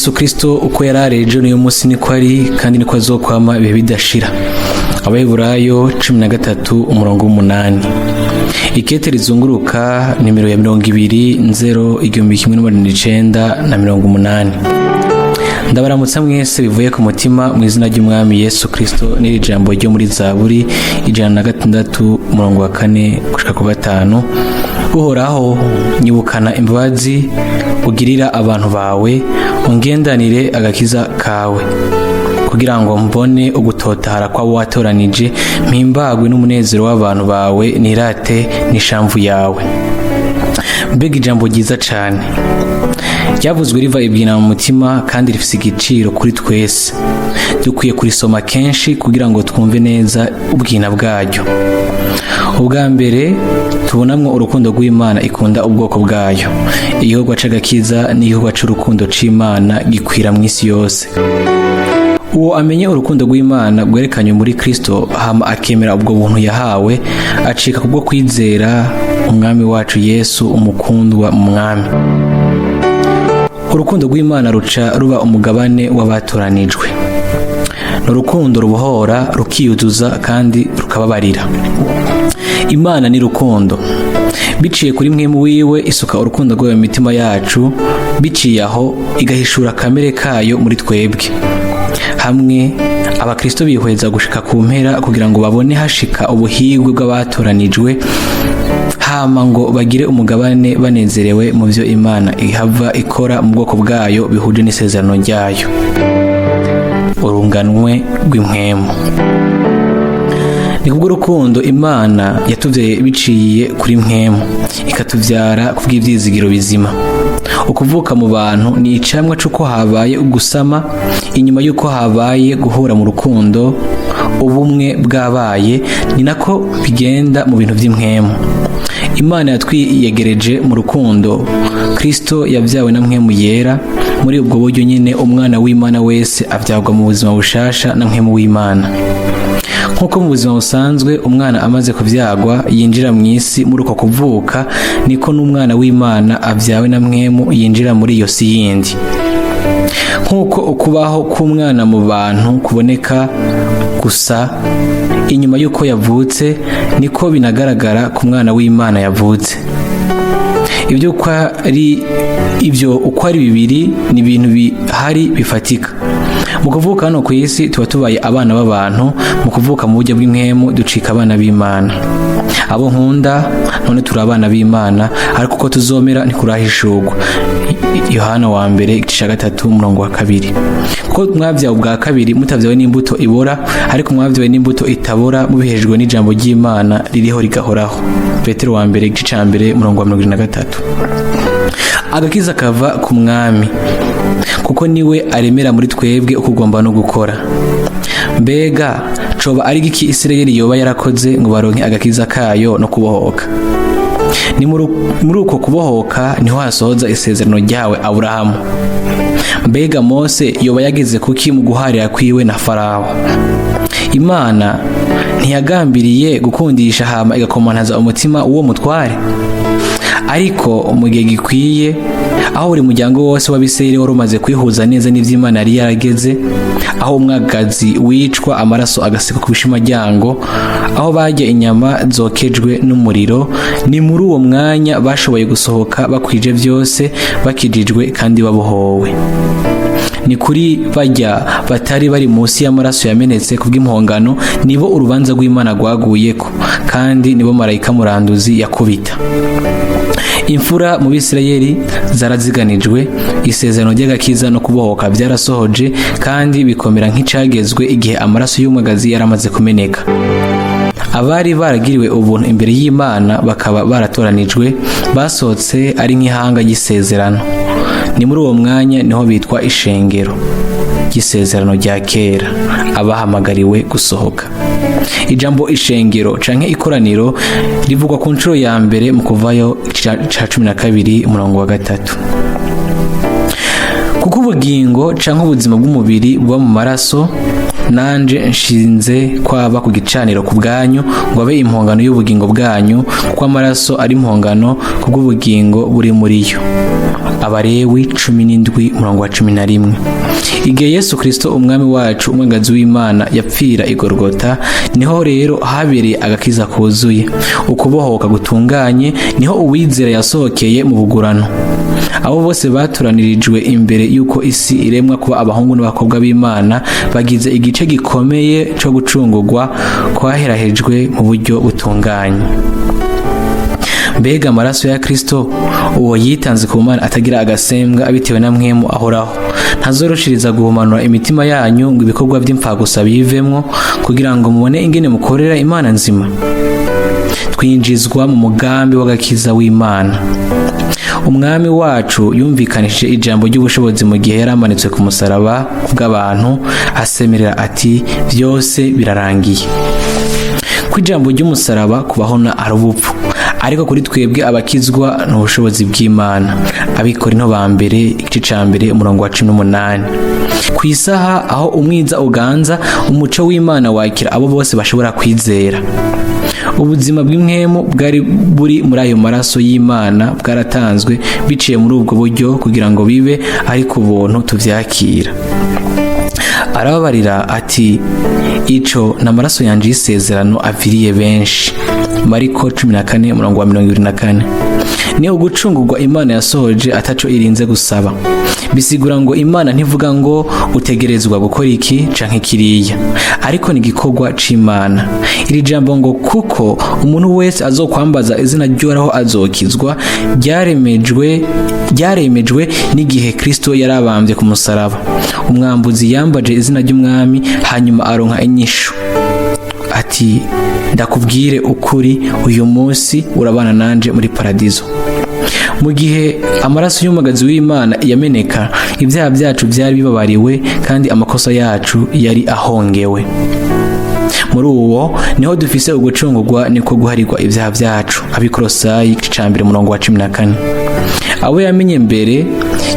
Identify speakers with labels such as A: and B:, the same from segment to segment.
A: Yesu Kristo uko yari ejo n'uyu munsi niko ari kandi niko azokwama ibihe bidashira. Abaheburayo 13:8. Ikete rizunguruka nimero ya 20 Nzero 1980. Ndabaramutsa mwese bivuye ku mutima mu izina ry'Umwami Yesu Kristo n'iri jambo ryo muri Zaburi 106:4-5. Uhoraho nyibukana imbabazi ugirira abantu bawe, ungendanire agakiza kawe, kugira ngo mbone ugutotahara kw'abo watoranije, mpimbagwe n'umunezero w'abantu bawe, nirate n'ishamvu yawe. Mbega ijambo ryiza cane ryavuzwe riva ibwina mu mutima kandi rifise igiciro kuri twese. Dukwiye kurisoma kenshi kugira ngo twumve neza ubwina bwaryo. Ubwa mbere tubonamwo urukundo rw'Imana ikunda ubwoko bwayo. Igikorwa c'agakiza n'igikorwa c'urukundo c'Imana gikwira mw'isi yose. Uwo amenye urukundo rw'Imana rwerekanywe muri Kristo hama akemera ubwo buntu yahawe, acika kubwo kwizera Umwami wacu Yesu umukundwa mu Mwami. Urukundo rw'Imana ruca ruba umugabane w'abatoranijwe. N'urukundo rubohora, rukiyuzuza kandi rukababarira. Imana ni rukundo. Biciye kuri mwemu wiwe isuka urukundo rwayo mu mitima yacu, biciye aho igahishura kamere kayo muri twebwe. Hamwe abakristo bihweza gushika ku mpera kugira ngo babone hashika ubuhigwe bw'abatoranijwe, hama ngo bagire umugabane banezerewe mu vyo Imana ihava ikora mu bwoko bwayo bihuje n'isezerano ryayo. Urunganwe rw'impwemu. Ni kubwo rukundo Imana yatuvyaye biciye kuri mpwemu, ikatuvyara kubw'ivyizigiro bizima. Ukuvuka mu bantu ni icamwa c'uko habaye ugusama, inyuma y'uko habaye guhura mu rukundo, ubumwe bwabaye, ni nako bigenda mu bintu vy'impwemu. Imana yatwiyegereje mu rukundo. Kristo yavyawe na mpwemu yera. Muri ubwo buryo nyene umwana w'Imana wese avyagwa mu buzima bushasha na mpwemu w'Imana. Nkuko mu buzima busanzwe umwana amaze kuvyagwa yinjira mw'isi muri uko kuvuka, niko n'umwana w'Imana avyawe na mpwemu yinjira muri iyo si yindi. Nkuko ukubaho k'umwana mu bantu kuboneka gusa inyuma y'uko yavutse, niko binagaragara ku mwana w'Imana yavutse. Ivyo uko ari bibiri ni ibintu bihari bifatika. Mu kuvuka hano ku isi tuba tubaye abana b'abantu, mu kuvuka mu buryo bw'impwemu ducika abana b'Imana. Abo nkunda none turi abana b'Imana, ariko uko tuzomera ntikurahishurwa. Yohana 1:3-2. Ko mwavyawe ubwa kabiri mutavyawe n'imbuto ibora, ariko mwavyawe n'imbuto itabora, mubihejwe n'ijambo ry'Imana ririho rigahoraho. Petero 1:23. Agakiza kava ku Mwami, kuko niwe aremera muri twebwe ukugomba no gukora. Mbega coba ari giki Isirayeli yoba yarakoze ngo baronke agakiza kayo no kubohoka? Ni muri uko kubohoka niho hasohoza isezerano ryawe Aburahamu. Mbega Mose yoba yageze kuki mu guharira kwiwe na Farawo? Imana ntiyagambiriye gukundisha hama igakomantaza umutima uwo mutware? Ariko mu gihe gikwiye, aho buri muryango wose w'Abisirayeli wari umaze kwihuza neza n'ivy'Imana yari yarageze, aho umwagazi wicwa amaraso agaseka ku bishimajyango, aho barya inyama zokejwe n'umuriro, ni muri uwo mwanya bashoboye gusohoka bakwije vyose, bakijijwe kandi babohowe. Ni kuri barya batari bari munsi y'amaraso yamenetse kubw'impongano, nibo urubanza rw'Imana rwaguyeko, kandi nibo marayika muranduzi yakubita. Imfura mu Bisirayeli zaraziganijwe, isezerano ry'agakiza no kubohoka byarasohoje, kandi bikomera nk'icagezwe igihe amaraso y'umwagazi yaramaze kumeneka. Abari baragiriwe ubuntu imbere y'Imana bakaba baratoranijwe, basohotse ari nk'ihanga ry'isezerano. Ni muri uwo mwanya niho bitwa ishengero ry'isezerano rya kera, abahamagariwe gusohoka. Ijambo ishengero canke ikoraniro rivugwa ku ncuro ya mbere mu Kuvayo 12:3. Kuko ubugingo canke ubuzima bw'umubiri buba mu maraso, nanje nshinze kwaba ku gicaniro ku bwanyu ngo abe impongano y'ubugingo bwanyu, kuko amaraso ari impongano kubw'ubugingo buri muri yo. Abalewi 17:11. Igihe Yesu Kristo umwami wacu umwagazi w'Imana yapfira i Golgota, niho rero habereye agakiza kuzuye, ukubohoka gutunganye, niho uwizera yasohokeye mu bugurano. Abo bose baturanirijwe imbere yuko isi iremwa kuba abahungu n'abakobwa b'Imana bagize igice gikomeye cyo gucungurwa kwaherahejwe mu buryo butunganye. Mbega amaraso ya Kristo, uwo yitanze ku Mana atagira agasembwa abitewe na mwemu ahoraho, ntazoroshiriza guhumanura imitima yanyu ngo ibikorwa by'impfagusa bivemwo, kugira ngo mubone ingene mukorera Imana nzima? Twinjizwa mu mugambi w'agakiza w'Imana. Umwami wacu yumvikanishije ijambo ry'ubushobozi mu gihe yari amanitswe ku musaraba bw'abantu, asemerera ati byose birarangiye. Ku ijambo ry'umusaraba kubahona ari ubupfu, ariko kuri twebwe abakizwa n'ubushobozi bw'Imana. Abikorinto ba mbere igice ca mbere umurongo wa 18. Ku isaha aho umwiza uganza, umuco w'Imana wakira abo bose bashobora kwizera. Ubuzima bw'imwemu bwari buri muri ayo maraso y'Imana bwaratanzwe biciye muri ubwo buryo kugira ngo bibe ari ku buntu tuvyakira. Arababarira ati ico n'amaraso yanje y'isezerano aviriye benshi. Mariko 14:24. Ni ugucungurwa Imana yasohoje ataco irinze gusaba. Bisigura ngo Imana ntivuga ngo utegerezwa gukora iki canke kiriya, ariko ni gikorwa c'Imana. Iri jambo ngo kuko umuntu wese azokwambaza izina ry'Uhoraho azokizwa ryaremejwe n'igihe Kristo yarabambye ku musaraba. Umwambuzi yambaje izina ry'umwami hanyuma aronka inyishu ati ndakubwire ukuri, uyu munsi urabana nanje muri paradizo. Mu gihe amaraso y'umwagazi w'Imana yameneka, ibyaha byacu byari bibabariwe kandi amakosa yacu yari ahongewe. Muri uwo niho dufise ugucungurwa, niko guharirwa ibyaha byacu. Abikolosayi ca mbere umurongo wa 14. Abo yamenye mbere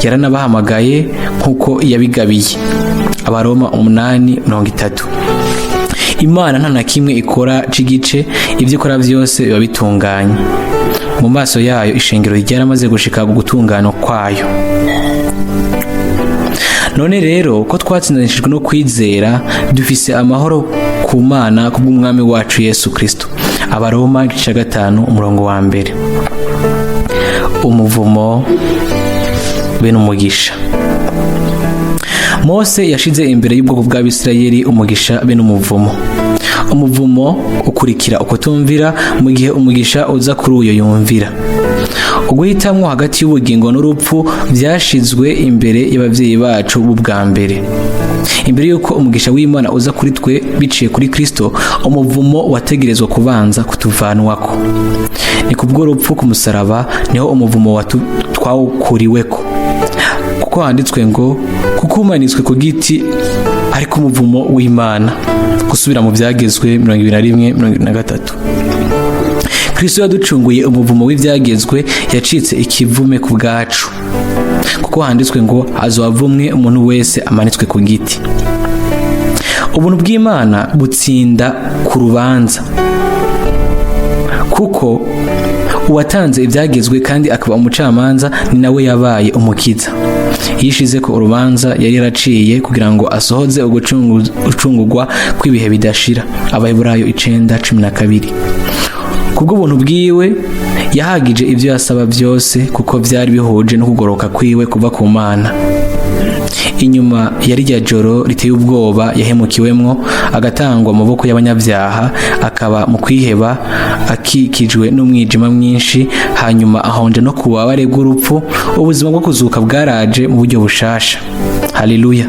A: yaranabahamagaye nkuko yabigabiye. Abaroma 8:30. Imana nta na kimwe ikora c'igice, ibyo ikora byose biba bitunganye. Mu maso yayo ishengero ryaramaze gushika gutungana kwayo. None rero ko twatsindanishijwe no kwizera, dufise amahoro ku Mana kubw'umwami wacu Yesu Kristo. Abaroma 5 umurongo wa 1. Umuvumo be n'umugisha. Mose yashize imbere y'ubwoko bw'Abisirayeli umugisha be n'umuvumo. Umuvumo ukurikira ukutumvira, mu gihe umugisha uza kuri uyo yumvira. Uguhitamwo hagati y'ubugingo n'urupfu byashizwe imbere y'abavyeyi bacu b'ubwa mbere. Imbere yuko umugisha w'Imana uza kuri twe biciye kuri Kristo, umuvumo wategerezwa kubanza kutuvanwako. Ni kubw'urupfu ku musaraba niho umuvumo twawukuriweko. Kuko handitswe ngo kuko umanitswe ku giti ariko umuvumo w'Imana. Gusubira mu byagezwe 21:23. Kristo yaducunguye umuvumo w'ibyagezwe, yacitse ikivume ku bwacu. Kuko handitswe ngo azovumwe umuntu wese amanitswe ku giti. Ubuntu bw'Imana butsinda ku rubanza, kuko uwatanze ibyagezwe kandi akaba umucamanza ni nawe yabaye umukiza. Yishize ko urubanza yari yaraciye kugira ngo asohoze ugucungurwa kw'ibihe bidashira. Abaheburayo 9:12. Kubw'ubuntu bwiwe yahagije ibyo yasaba byose, kuko byari bihuje no kugoroka kwiwe kuva ku Mana. Inyuma ya rya joro riteye ubwoba yahemukiwemwo, agatangwa mu maboko y'abanyabyaha, akaba mu kwiheba akikijwe n'umwijima mwinshi, hanyuma ahonje no kubabare bw'urupfu. Ubuzima bwo kuzuka bwaraje mu buryo bushasha. Haleluya.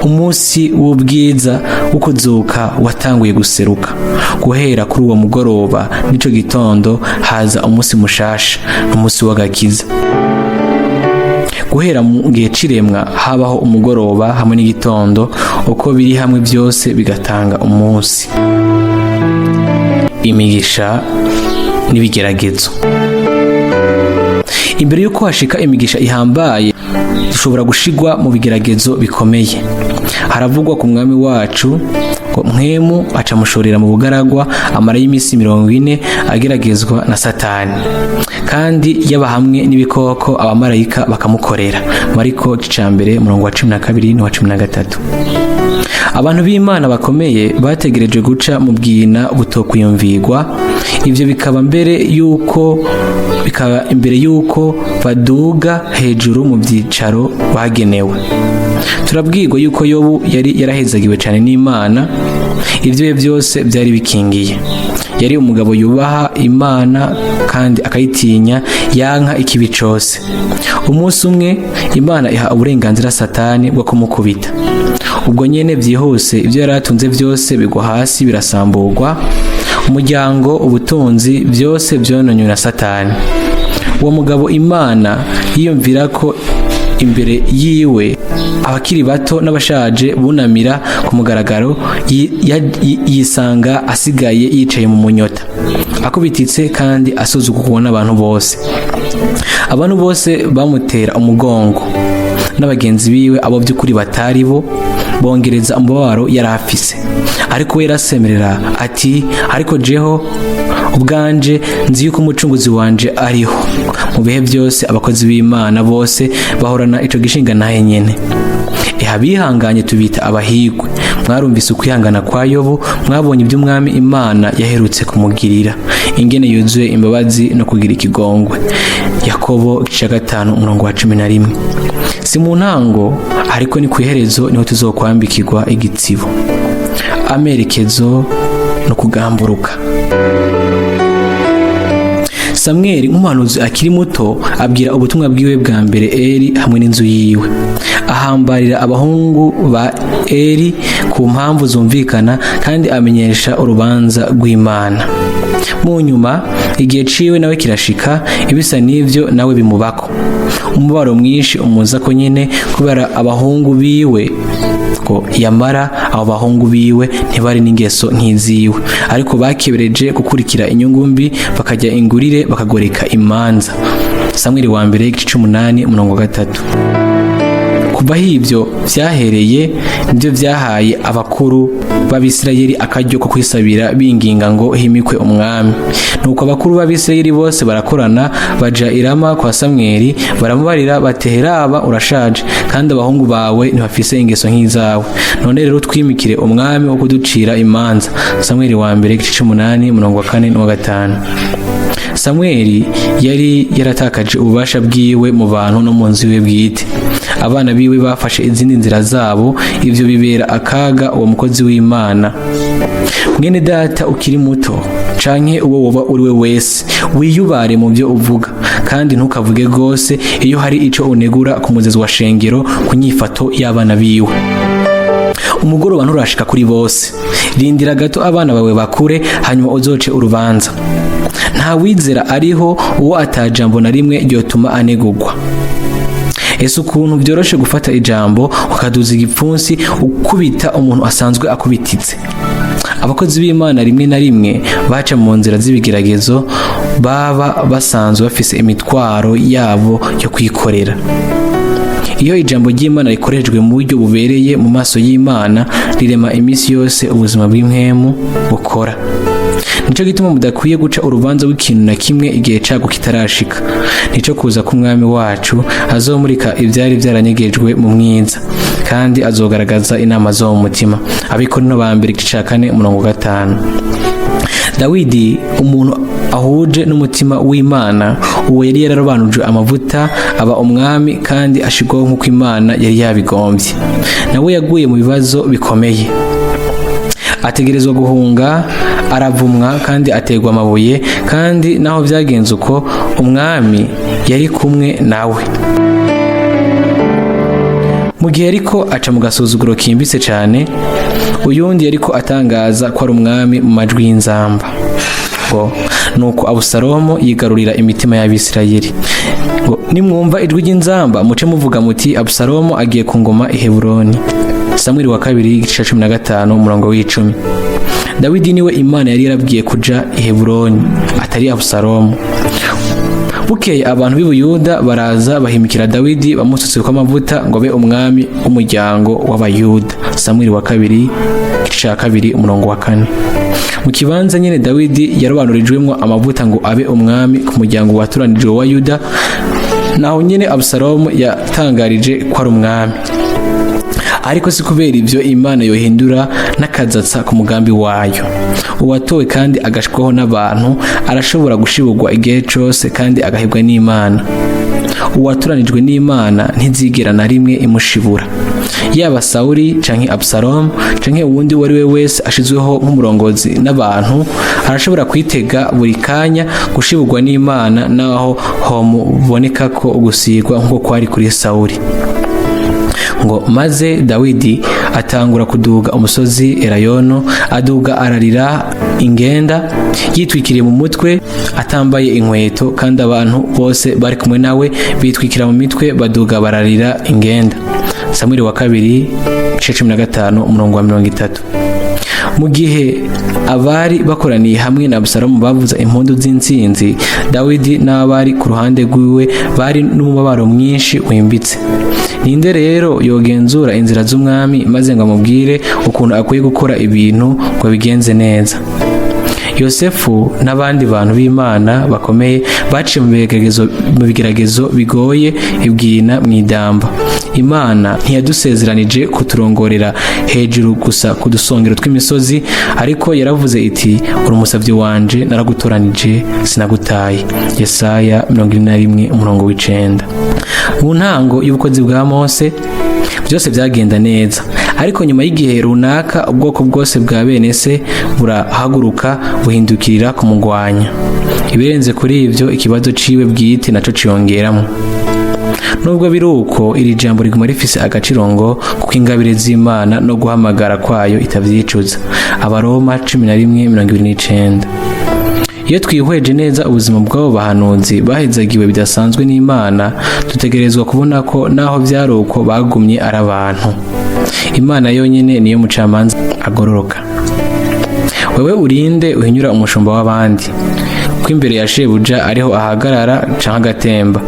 A: Umunsi w'ubwiza wo kuzuka watanguye guseruka. Guhera kuri uwo mugoroba n'ico gitondo haza umunsi mushasha, umunsi w'agakiza. Guhera mu gihe ciremwa habaho umugoroba hamwe n'igitondo, uko biri hamwe byose bigatanga umunsi. Imigisha n'ibigeragezo. Imbere yuko hashika imigisha ihambaye, dushobora gushigwa mu bigeragezo bikomeye. Haravugwa ku mwami wacu ngo mwemu acamushorera mu bugaragwa amara y'imisi 40 ageragezwa na Satani. kandi yaba hamwe n'ibikoko abamarayika bakamukorera. Mariko 1:12 na 13. Abantu b'Imana bakomeye bategereje guca mu bwina butokwiyumvirwa, ivyo bikaba imbere yuko baduga hejuru mu byicaro bagenewe. Turabwirwa yuko Yobu yari yarahezagiwe cyane n'Imana, ivyo byose byari bikingiye. Yari umugabo yubaha Imana kandi akayitinya, yanka ikibi cose. Umunsi umwe Imana iha uburenganzira Satani bwo kumukubita. Ubwo nyene byihuse ibyo yaratunze byose bigwa hasi birasamburwa, umuryango, ubutunzi byose byononywe na Satani. Uwo mugabo Imana yiyumvira ko imbere yiwe abakiri bato n'abashaje bunamira ku mugaragaro, yisanga asigaye yicaye mu munyota, akubititse kandi asuzugurwa n'abantu bose. Abantu bose bamutera umugongo, n'abagenzi biwe abo by'ukuri batari bo bongereza umubabaro yari afise. Ariko we yarasemerera ati, ariko jeho ubwanje nzi yuko umucunguzi wanje ariho. Mu bihe byose abakozi b'Imana bose bahorana ico gishinga nahe nyene. Bihanganye tubita abahigwe. Mwarumvise ukwihangana kwa Yobu, mwabonye ibyo Umwami Imana yaherutse kumugirira, ingene yuzuye imbabazi no kugira ikigongwe. Yakobo 5:11. Si mu ntango ariko ni kwiherezo niho tuzokwambikirwa igitsibo. Amerekezo no kugamburuka. Samweli nk'umuhanuzi akiri muto abwira ubutumwa bwiwe bwa mbere Eli hamwe n'inzu yiwe. Ahambarira abahungu ba Eli ku mpamvu zumvikana kandi amenyesha urubanza rw'Imana. Mu nyuma igihe ciwe nawe kirashika, ibisa n'ivyo nawe bimubako. Umubaro mwinshi umuza ko nyene kubera abahungu biwe ko yamara abo bahungu biwe ntibari n'ingeso nk'iziwe, ariko bakebereje gukurikira inyungu mbi, bakajya ingurire bakagoreka imanza. Samweli wa mbere 18:3. Kuva hivyo vyahereye nivyo vyahaye abakuru b'Abisirayeli akaryo ko kwisabira binginga ngo himikwe umwami. Nuko abakuru b'Abisirayeli bose barakorana baja irama kwa Samweli, baramubarira bateheraba urashaje kandi abahungu bawe ntibafise ingeso nk'izawe. None rero twimikire umwami wo kuducira imanza. Samweli wa mbere 18:4-5. Samweli yari yaratakaje ububasha bwiwe mu bantu no mu nzu iwe bwite. Abana biwe bafashe izindi nzira zabo, ivyo bibera akaga uwo mukozi w'Imana. Mwene data ukiri muto canke uwo woba uriwe wese, wiyubare mu byo uvuga kandi ntukavuge gose iyo hari ico unegura ku muzezi wa shengero ku nyifato y'abana biwe. Umugoroba nturashika kuri bose, rindira gato abana bawe bakure hanyuma uzoce urubanza. Nta wizera ariho uwo atajambo na rimwe ryotuma anegurwa. Ese ukuntu byoroshe gufata ijambo ukaduza igipfunsi ukubita umuntu asanzwe akubititse. Abakozi b'Imana rimwe na rimwe baca mu nzira z'ibigeragezo, baba basanzwe bafise imitwaro yabo yo kwikorera. Iyo ijambo ry'Imana rikoreshejwe mu buryo bubereye mu maso y'Imana, rirema iminsi yose ubuzima bw'impwemu bukora. Nico gituma mudakwiye guca urubanza w'ikintu na kimwe igihe cago kitarashika. Nico kuza k'umwami wacu azomurika ivyari vyaranyegejwe mu mwiza, kandi azogaragaza inama zo mu mutima. Abikorino ba mbere 4:5. Dawidi, umuntu ahuje n'umutima w'Imana, uwo yari yararobanuje amavuta aba umwami kandi ashigwaho nk'uko Imana yari yabigombye. Nawe yaguye mu bibazo bikomeye, ategerezwa guhunga, aravumwa kandi ategwa amabuye, kandi naho vyagenze uko umwami yari kumwe nawe. Mu gihe ariko aca mu gasuzuguro kimbitse cyane, uyundi yariko atangaza ko ari umwami mu majwi y'inzamba. Nuko Abusalomo yigarurira imitima y'Abisirayeli. Nimwumva ijwi ry'inzamba muce muvuga muti Abusalomo agiye ku ngoma i Heburoni. Samweli wa kabiri 15:10. Dawidi niwe Imana yari yarabwiye kuja i Heburoni, atari Abusalomo. Bukeye abantu b'Ubuyuda baraza bahimikira Dawidi, bamusutse ko amavuta ngo abe umwami w'umuryango w'Abayuda. Samweli wa kabiri 2:4. mu kibanza nyene Dawidi yarobanurijwemwo amavuta ngo abe umwami ku muryango waturanijwe wa Yuda, naho nyene Abusalomu yatangarije ko ari umwami. Ariko si kubera ivyo Imana yohindura n'akazatsa ku mugambi wayo. Uwatowe kandi agashwaho n'abantu arashobora gushibugwa igihe cose kandi agahebwa n'Imana. Uwaturanijwe n'Imana ntizigera na rimwe imushibura. Yaba Sawuli canke Abusalomu canke uwundi wari we wese ashizweho nk'umurongozi n'abantu arashobora kwitega buri kanya gushibugwa n'Imana, naho homuboneka ko gusigwa nk'uko kwari kuri Sawuli. Ngo maze Dawidi atangura kuduga umusozi Elayono, aduga ararira ingenda yitwikiriye mu mutwe, atambaye inkweto, kandi abantu bose bari kumwe nawe bitwikira mu mitwe baduga bararira ingenda. Samweli wa kabiri 15:30. Mu gihe abari bakoraniye hamwe na Abusalomu bavuza impundu z'intsinzi, Dawidi n'abari ku ruhande rwiwe bari n'umubabaro mwinshi wimbitse. Ninde rero yogenzura inzira z'umwami maze ngo amubwire ukuntu akwiye gukora ibintu ngo bigenze neza? Yosefu n'abandi bantu b'Imana bakomeye baciye mu bigeragezo bigoye ibwina mw'idamba. Imana ntiyadusezeranije kuturongorera hejuru gusa ku dusongero tw'imisozi, ariko yaravuze iti, uri umusavyi wanje, naragutoranije sinagutaye. Yesaya 41:9. Mu ntango y'ubukozi bwa Mose byose byagenda neza, ariko nyuma y'igihe runaka ubwoko bwose bwa bene se burahaguruka buhindukirira kumugwanya. Ibirenze kuri ivyo, ikibazo ciwe bwite naco ciyongeramo. Nubwo biruko, iri jambo riguma rifise agaciro ngo kuko ingabire z'Imana no guhamagara kwayo itavyicuza. Abaroma 11:29. Iyo twihweje neza ubuzima bw'abo bahanuzi bahezagiwe bidasanzwe n'Imana, dutegerezwa kubona ko naho vyaruko bagumye ari abantu. Imana yonyene niyo mucamanza agororoka. Wewe urinde uhinyura umushumba w'abandi, ko imbere ya shebuja ariho ahagarara canke agatemba.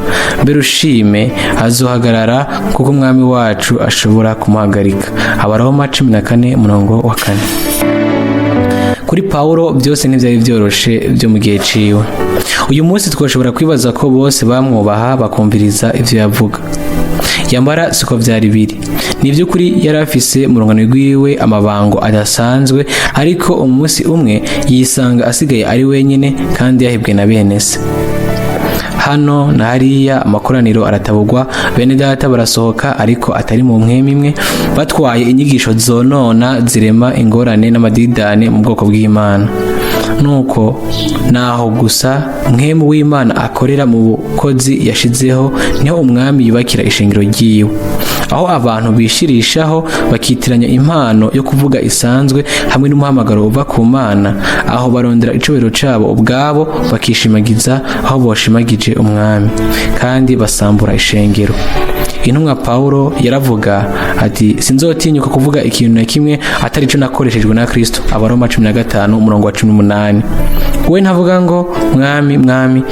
A: Mbere ushime azohagarara kuko umwami wacu ashobora kumuhagarika. Abaroma 14:4. Kuri Paulo byose ntivyari vyoroshe byo mu gihe ciwe. Uyu munsi twashobora kwibaza ko bose bamwubaha bakumviriza ivyo yavuga. Yamara siko vyari biri. Ni vy'ukuri yari afise mu rungano rwiwe amabango adasanzwe, ariko umunsi umwe yisanga asigaye ari wenyene kandi yahebwe na bene se. Hano na hariya amakoraniro aratabugwa, bene data barasohoka ariko atari mu mpwemu imwe, batwaye inyigisho zonona zirema ingorane n'amadidane mu bwoko bw'Imana. Nuko naho gusa mpwemu w'Imana akorera mu bukozi yashizeho, niho umwami yubakira ishingiro ryiwe. Aho abantu bishirishaho bakitiranya impano yo kuvuga isanzwe hamwe n'umuhamagaro uva ku Mana, aho barondera icobero cabo ubwabo bakishimagiza aho boshimagije umwami, kandi basambura ishengero. Intumwa Paulo yaravuga ati, sinzotinyuka kuvuga ikintu na kimwe atari cyo nakoreshejwe na Kristo. Abaroma 15:18. We ntavuga ngo mwami mwami,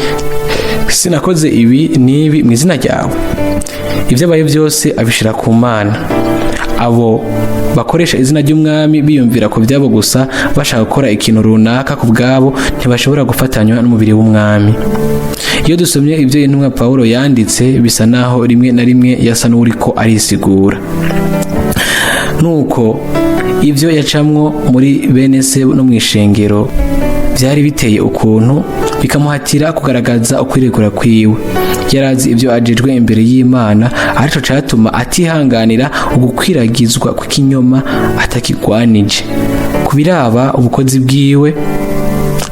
A: sinakoze ibi n'ibi mu izina ryawe. Ivyo abaye byose abishira ku Mana. Abo bakoresha izina ry'umwami biyumvira ko byabo gusa, bashaka gukora ikintu runaka ku bwabo, ntibashobora gufatanywa n'umubiri w'umwami. Iyo dusomye ibyo intumwa Paulo yanditse, bisa naho rimwe na rimwe yasa n'uriko arisigura. Nuko ivyo yacamwo muri bene se no mw'ishengero byari biteye ukuntu, bikamuhatira kugaragaza ukwiregura kwiwe. Yarazi ivyo ajejwe imbere y'Imana, arico catuma atihanganira ugukwiragizwa kw'ikinyoma atakigwanije. Kubiraba ubukozi bwiwe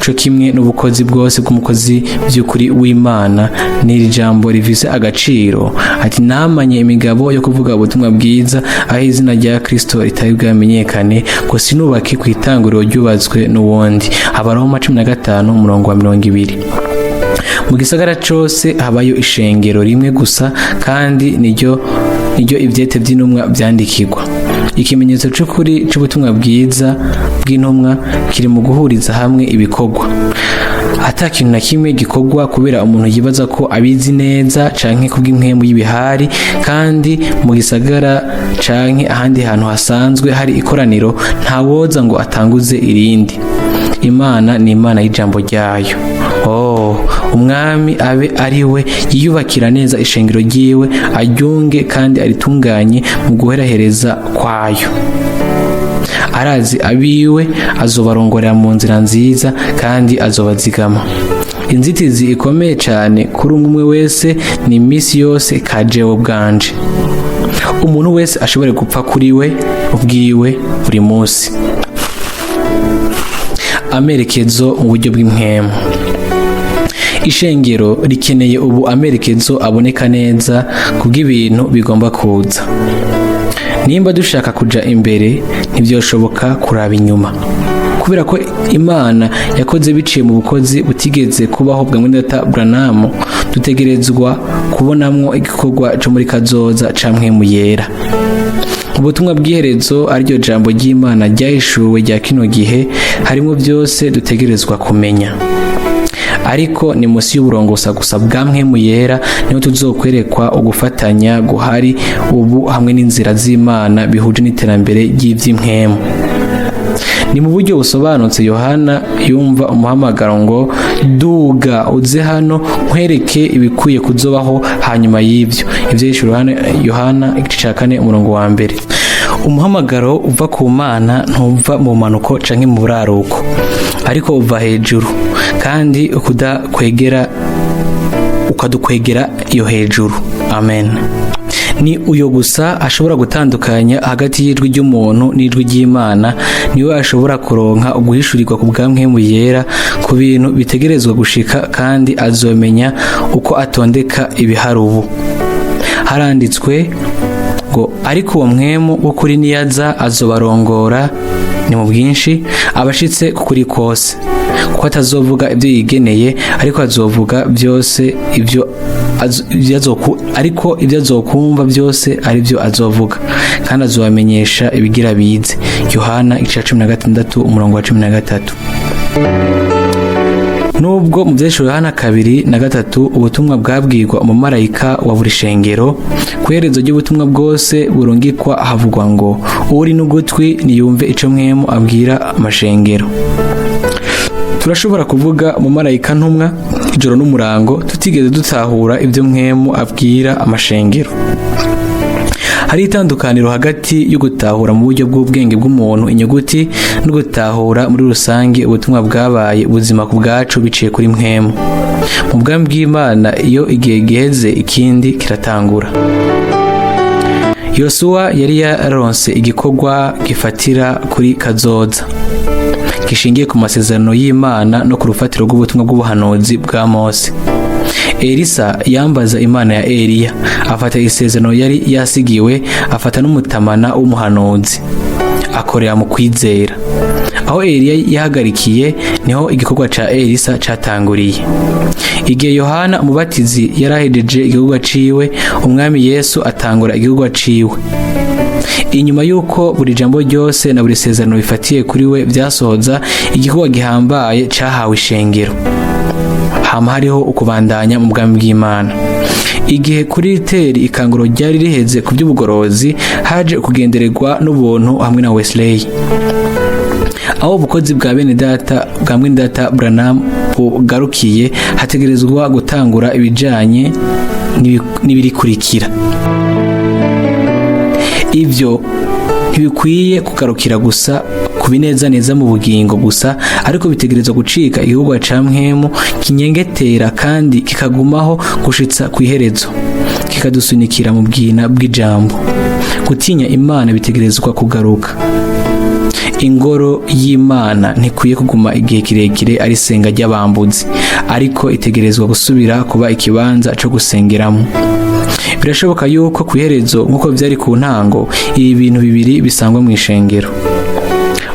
A: co kimwe n'ubukozi bwose bw'umukozi by'ukuri w'Imana, n'iri jambo rivise agaciro. Ati, namanye imigabo yo kuvuga ubutumwa bwiza, aho izina rya Kristo ritari bwamenyekane, ko sinubake kw'itanguriro ryubatswe n'uwundi. Abaroma 15:20. Mu gisagara cose habayo ishengero rimwe gusa, kandi niryo ivyete vy'intumwa vyandikirwa. Ikimenyetso c'ukuri c'ubutumwa bwiza bw'intumwa kiri mu guhuriza hamwe ibikorwa. Ata kintu na kimwe gikorwa kubera umuntu yibaza ko abizi neza canke kubw'impwemu y'ibihari, kandi mu gisagara canke ahandi hantu hasanzwe hari ikoraniro, ntawoza ngo atanguze irindi. Imana ni Imana y'ijambo ryayo. Umwami abe ari we yiyubakira neza ishengero ryiwe, aryunge kandi aritunganye mu guherahereza kwayo. Arazi abiwe, azobarongorera mu nzira nziza kandi azobazigama. Inzitizi ikomeye cyane kuri umwe wese ni iminsi yose kajewe bwanje. Umuntu wese ashobora gupfa kuri we ubwiwe buri munsi. Amerekezo mu buryo bw'impwemu. Ishengero rikeneye ubu amerekezo aboneka neza kubw'ibintu bigomba kuza. Nimba dushaka kuja imbere, ntibyoshoboka kuraba inyuma, kubera ko Imana yakoze biciye mu bukozi butigeze kubaho bwa Mwene Data Branham. Dutegerezwa kubonamwo igikorwa cyo muri kazoza ca mpwemu yera. Ubutumwa bw'iherezo ariryo jambo ry'Imana ryahishuwe rya kino gihe harimo byose dutegerezwa kumenya. Ariko ni munsi y'uburongosa gusa bwa mpwemu yera niho tuzokwerekwa ugufatanya guhari ubu hamwe n'inzira z'Imana bihuje n'iterambere ry'ivy'impwemu. Ni mu buryo busobanutse Yohana yumva umuhamagaro ngo duga uze hano nkwereke ibikwiye kuzobaho hanyuma y'ivyo. Ivyo Yohana igice ca 4:1. Umuhamagaro uva ku Mana ntuva mu manuko canke mu buraruko, ariko uva hejuru, kandi ukadukwegera iyo hejuru. Amen. Ni uyo gusa ashobora gutandukanya hagati y'ijwi ry'umuntu n'ijwi ry'Imana. Niwe ashobora kuronka uguhishurirwa ku bwa mpwemu yera ku bintu bitegerezwa gushika, kandi azomenya uko atondeka ibiharubu. Haranditswe ngo ariko uwo mwemu wo kuri niyaza azobarongora ni mu bwinshi abashitse kuri kose, kuko atazovuga ibyo yigeneye, ariko azovuga byose ibyo azokumva byose ari byo azovuga, kandi azobamenyesha ibigira bize. Yohana 16:13. Nubwo mu byesho Yohana 2:3 ubutumwa bwabwirwa umumarayika wa buri shengero, kwerezo ry'ubutumwa bwose burungikwa havugwa ngo uri n'ugutwi niyumve ico mwemu abwira amashengero. Turashobora kuvuga umumarayika ntumwa ijoro n'umurango tutigeze dutahura ibyo mwemu abwira amashengero. Hari itandukaniro hagati yo gutahura mu buryo bw'ubwenge bw'umuntu inyuguti no gutahura muri rusange ubutumwa bwabaye ubuzima ku bwacu biciye kuri mwemu. Mu bwami bw'Imana iyo igihe giheze ikindi kiratangura. Yosuwa yari yaronse igikorwa gifatira kuri kazoza, gishingiye ku masezerano y'Imana no ku rufatiro rw'ubutumwa bw'ubuhanuzi bwa Mose. Elisa yambaza Imana ya Eliya, afata isezerano yari yasigiwe, afata n'umutamana w'umuhanuzi, akorera mu kwizera. Aho Eliya yahagarikiye niho igikorwa ca Elisa catanguriye. Igihe Yohana umubatizi yarahejeje igikorwa ciwe, umwami Yesu atangura igikorwa ciwe. Inyuma yuko buri jambo ryose na buri sezerano bifatiye kuri we byasohoza, igikorwa gihambaye cahawe ishengero. Hama hariho ukubandanya mu bwami bw'Imana. Igihe kuri literi ikanguro ryari riheze ku by'ubugorozi, haje kugendererwa n'ubuntu hamwe na Wesley. Aho ubukozi bwa Mwene Data Branham bugarukiye, hategerezwa gutangura ibijanye n'ibirikurikira. Ivyo ntibikwiye kugarukira gusa ku binezaneza mu bugingo gusa, ariko bitegerezwa gucika igikorwa ca mwemu kinyengetera kandi kikagumaho gushitsa ku iherezo, kikadusunikira mu bwina bw'ijambo. Gutinya Imana bitegerezwa kugaruka. Ingoro y'Imana ntikwiye kuguma igihe kirekire ari senga ry'abambuzi, ariko itegerezwa gusubira kuba ikibanza co gusengeramo. Birashoboka yuko ku iherezo nk'uko byari ku ntango, ibi bintu bibiri bisangwa mu ishengero: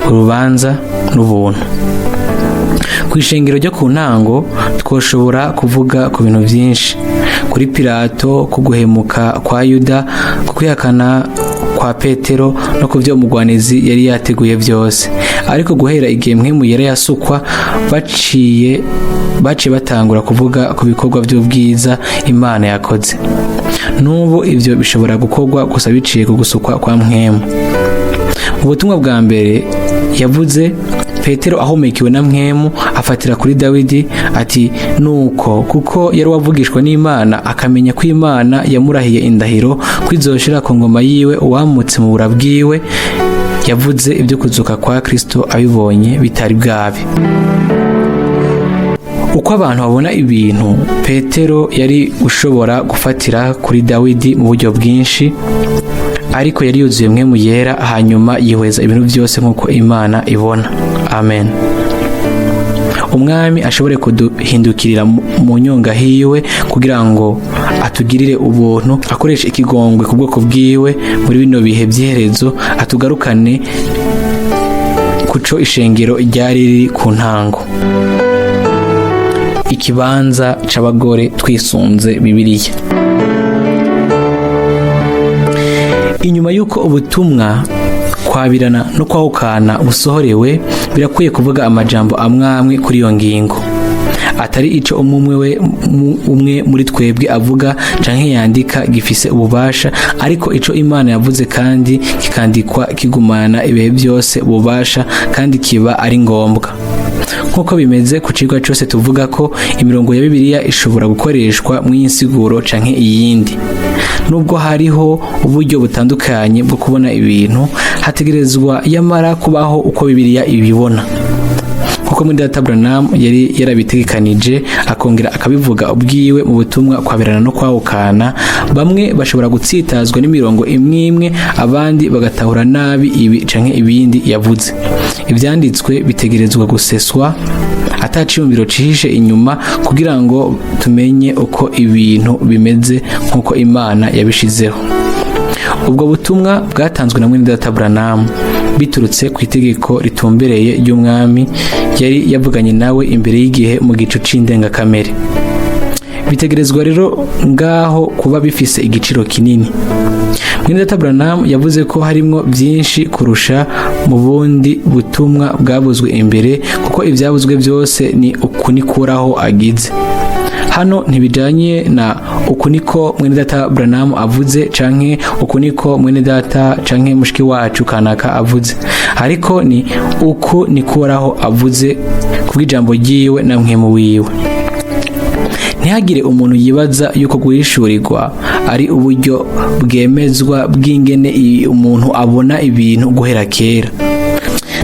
A: urubanza n'ubuntu. Ku ishengero ryo ku ntango twoshobora kuvuga ku bintu byinshi, kuri Pilato, ku guhemuka kwa Yuda, ku kwihakana kwa Petero, no ku byo umugwanizi yari yateguye byose. Ariko guhera igihe mwemu yari yasukwa, baciye batangura kuvuga ku bikorwa by'ubwiza Imana yakoze. N'ubu ivyo bishobora gukorwa gusa biciye ku gusukwa kwa mwemu. Mu butumwa bwa mbere yavuze, Petero ahomekewe na Mwemu afatira kuri Dawidi ati nuko kuko yari wavugishwa n'Imana akamenya ko Imana yamurahiye indahiro kwizoshira ku ngoma yiwe uwamutse mu bura bwiwe, yavuze ibyo kuzuka kwa Kristo abibonye bitari bwabe. Uko abantu babona ibintu, Petero yari ushobora gufatira kuri Dawidi mu buryo bwinshi, ariko yari yuzuye Mwemu Yera hanyuma yihweza ibintu byose nk'uko Imana ibona. Amen. Umwami ashobore kuduhindukirira mu nyonga hiwe kugira ngo atugirire ubuntu, akoresha ikigongwe ku bwoko bwiwe muri bino bihe by'iherezo, atugarukane kuco ishengero ryari riri ku ntango. Ikibanza c'abagore twisunze Bibiliya. Inyuma y'uko ubutumwa kwabirana no kwahukana busohorewe, birakwiye kuvuga amajambo amwamwe kuri iyo ngingo, atari ico umwe muri twebwe avuga canke yandika gifise ububasha, ariko ico Imana yavuze kandi kikandikwa kigumana ibihe byose ububasha kandi kiba ari ngombwa. Nkuko bimeze ku cigwa cyose tuvuga ko imirongo ya Bibiliya ishobora gukoreshwa mu insiguro canke iyindi. Nubwo hariho uburyo butandukanye bwo kubona ibintu, hategerezwa yamara kubaho uko Bibiliya ibibona. Kuko Mwene Data Ewald yari yarabitegekanije akongera akabivuga ubwiwe mu butumwa kwabirana no kwahukana, bamwe bashobora gutsitazwa n'imirongo imwe, abandi bagatahura nabi ibi canke ibindi yavuze. Ivyanditswe bitegerezwa guseswa ataciyumviro cihishe inyuma kugira ngo tumenye uko ibintu bimeze nk'uko Imana yabishizeho. Ubwo butumwa bwatanzwe na Mwene Data Ewald biturutse ku itegeko ritumbereye ry'umwami yari yavuganye nawe imbere y'igihe mu gicu c'indengakamere. Bitegerezwa rero ngaho kuba bifise igiciro kinini. Mwene Data Ewald yavuze ko harimwo byinshi kurusha mu bundi butumwa bwabuzwe imbere, kuko ivyabuzwe byose ni ukunikuraho agize. Hano ntibijanye na ukuniko Mwene Data Ewald avuze canke ukuniko Mwene Data canke mushiki wacu kanaka avuze, ariko ni uku nikuraho avuze kubw'ijambo ryiwe na Mwemu wiwe. Ntihagire umuntu yibaza yuko guhishurirwa ari uburyo bwemezwa bw'ingene umuntu abona ibintu guhera kera.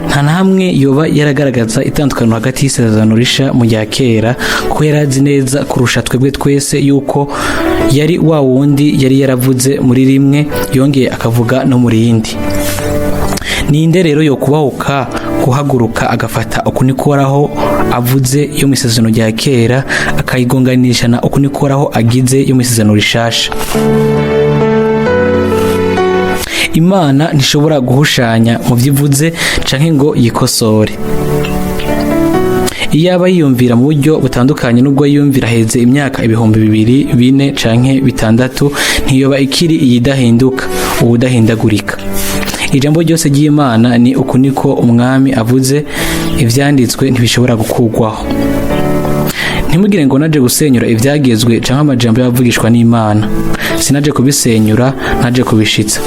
A: Nta na hamwe yoba yaragaragaza itandukano hagati y'isezerano risha mu rya kera, kuko yarazi neza kurusha twebwe twese yuko yari wa wundi yari yaravuze muri rimwe yongeye akavuga no mu rindi. Ninde rero yo kubahuka guhaguruka agafata ukunikoraho avuze yo mu isezerano rya kera akayigonganisha na ukunikoraho agize yo mu isezerano rishasha? Imana ntishobora guhushanya mu byivuze canke ngo yikosore. Iyaba yiyumvira mu buryo butandukanye n'ubwo yiyumvira heze imyaka 2000, 4 canke 6, ntiyoba ikiri iyidahinduka, ubudahindagurika. Ijambo ryose ry'Imana ni ukuniko umwami avuze, ivyanditswe ntibishobora gukugwaho. Ntimugire ngo naje gusenyura ivyagezwe canke amajambo y'abavugishwa n'Imana. Sinaje kubisenyura, naje kubishitsa.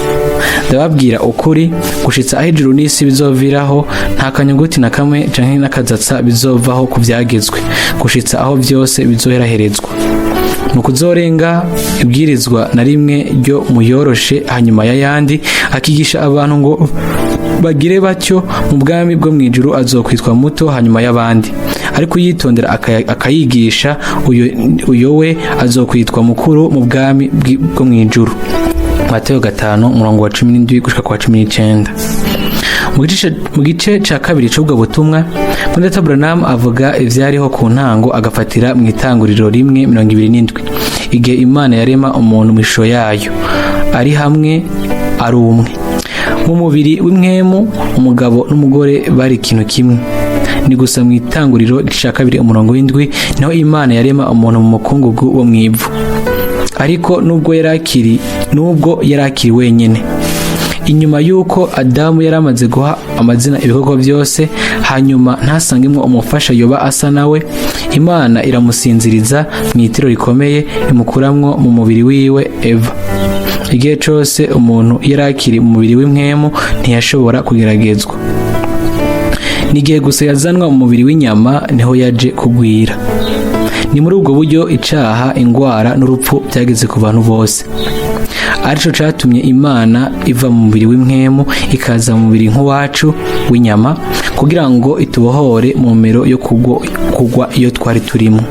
A: Ndababwira ukuri, gushitsa aho ijuru n'isi bizoviraho, nta kanyuguti na kamwe canke n'akazatsa bizovaho ku vyagezwe, gushitsa aho byose bizoheraherezwa. Nukuzorenga ibwirizwa na rimwe ryo muyoroshe hanyuma y'ayandi, akigisha abantu ngo bagire batyo, mu bwami bwo mwijuru azokwitwa muto hanyuma y'abandi. Ariko yitondera akayigisha, uyo we azokwitwa mukuru mu bwami bwo mwijuru. Mateyo 5:17-19. Mu gice ca kabiri c'ubwo butumwa, Mwene Data Ewald avuga ivyariho ku ntango agafatira mu itanguriro 1:27. Igihe Imana yarema umuntu mu ishusho yayo, ari hamwe ari umwe. Mu mubiri w'imwemu, umugabo n'umugore bari ikintu kimwe. Ni gusa mu itanguriro ca 2:7 naho Imana yarema umuntu mu mukungugu wo mwivu. Ariko nubwo yarakiri wenyene. Inyuma yuko Adamu yaramaze guha amazina ibikorwa byose, hanyuma ntasangimwe umufasha yoba asa nawe, Imana iramusinziriza mu itiro rikomeye, imukuramwo mu mubiri wiwe Eva. Igihe cose umuntu yarakiri mu mubiri w'imwemu ntiyashobora kugeragezwa. n'igihe gusa yazanwa mu mubiri w'inyama niho yaje kugwira. Ni muri ubwo buryo icaha, ingwara n'urupfu byageze ku bantu bose. Arico catumye Imana iva mu mubiri w'impwemu ikaza mu mubiri nk'uwacu w'inyama kugira ngo itubohore mu mero yo kugwa iyo twari turimo.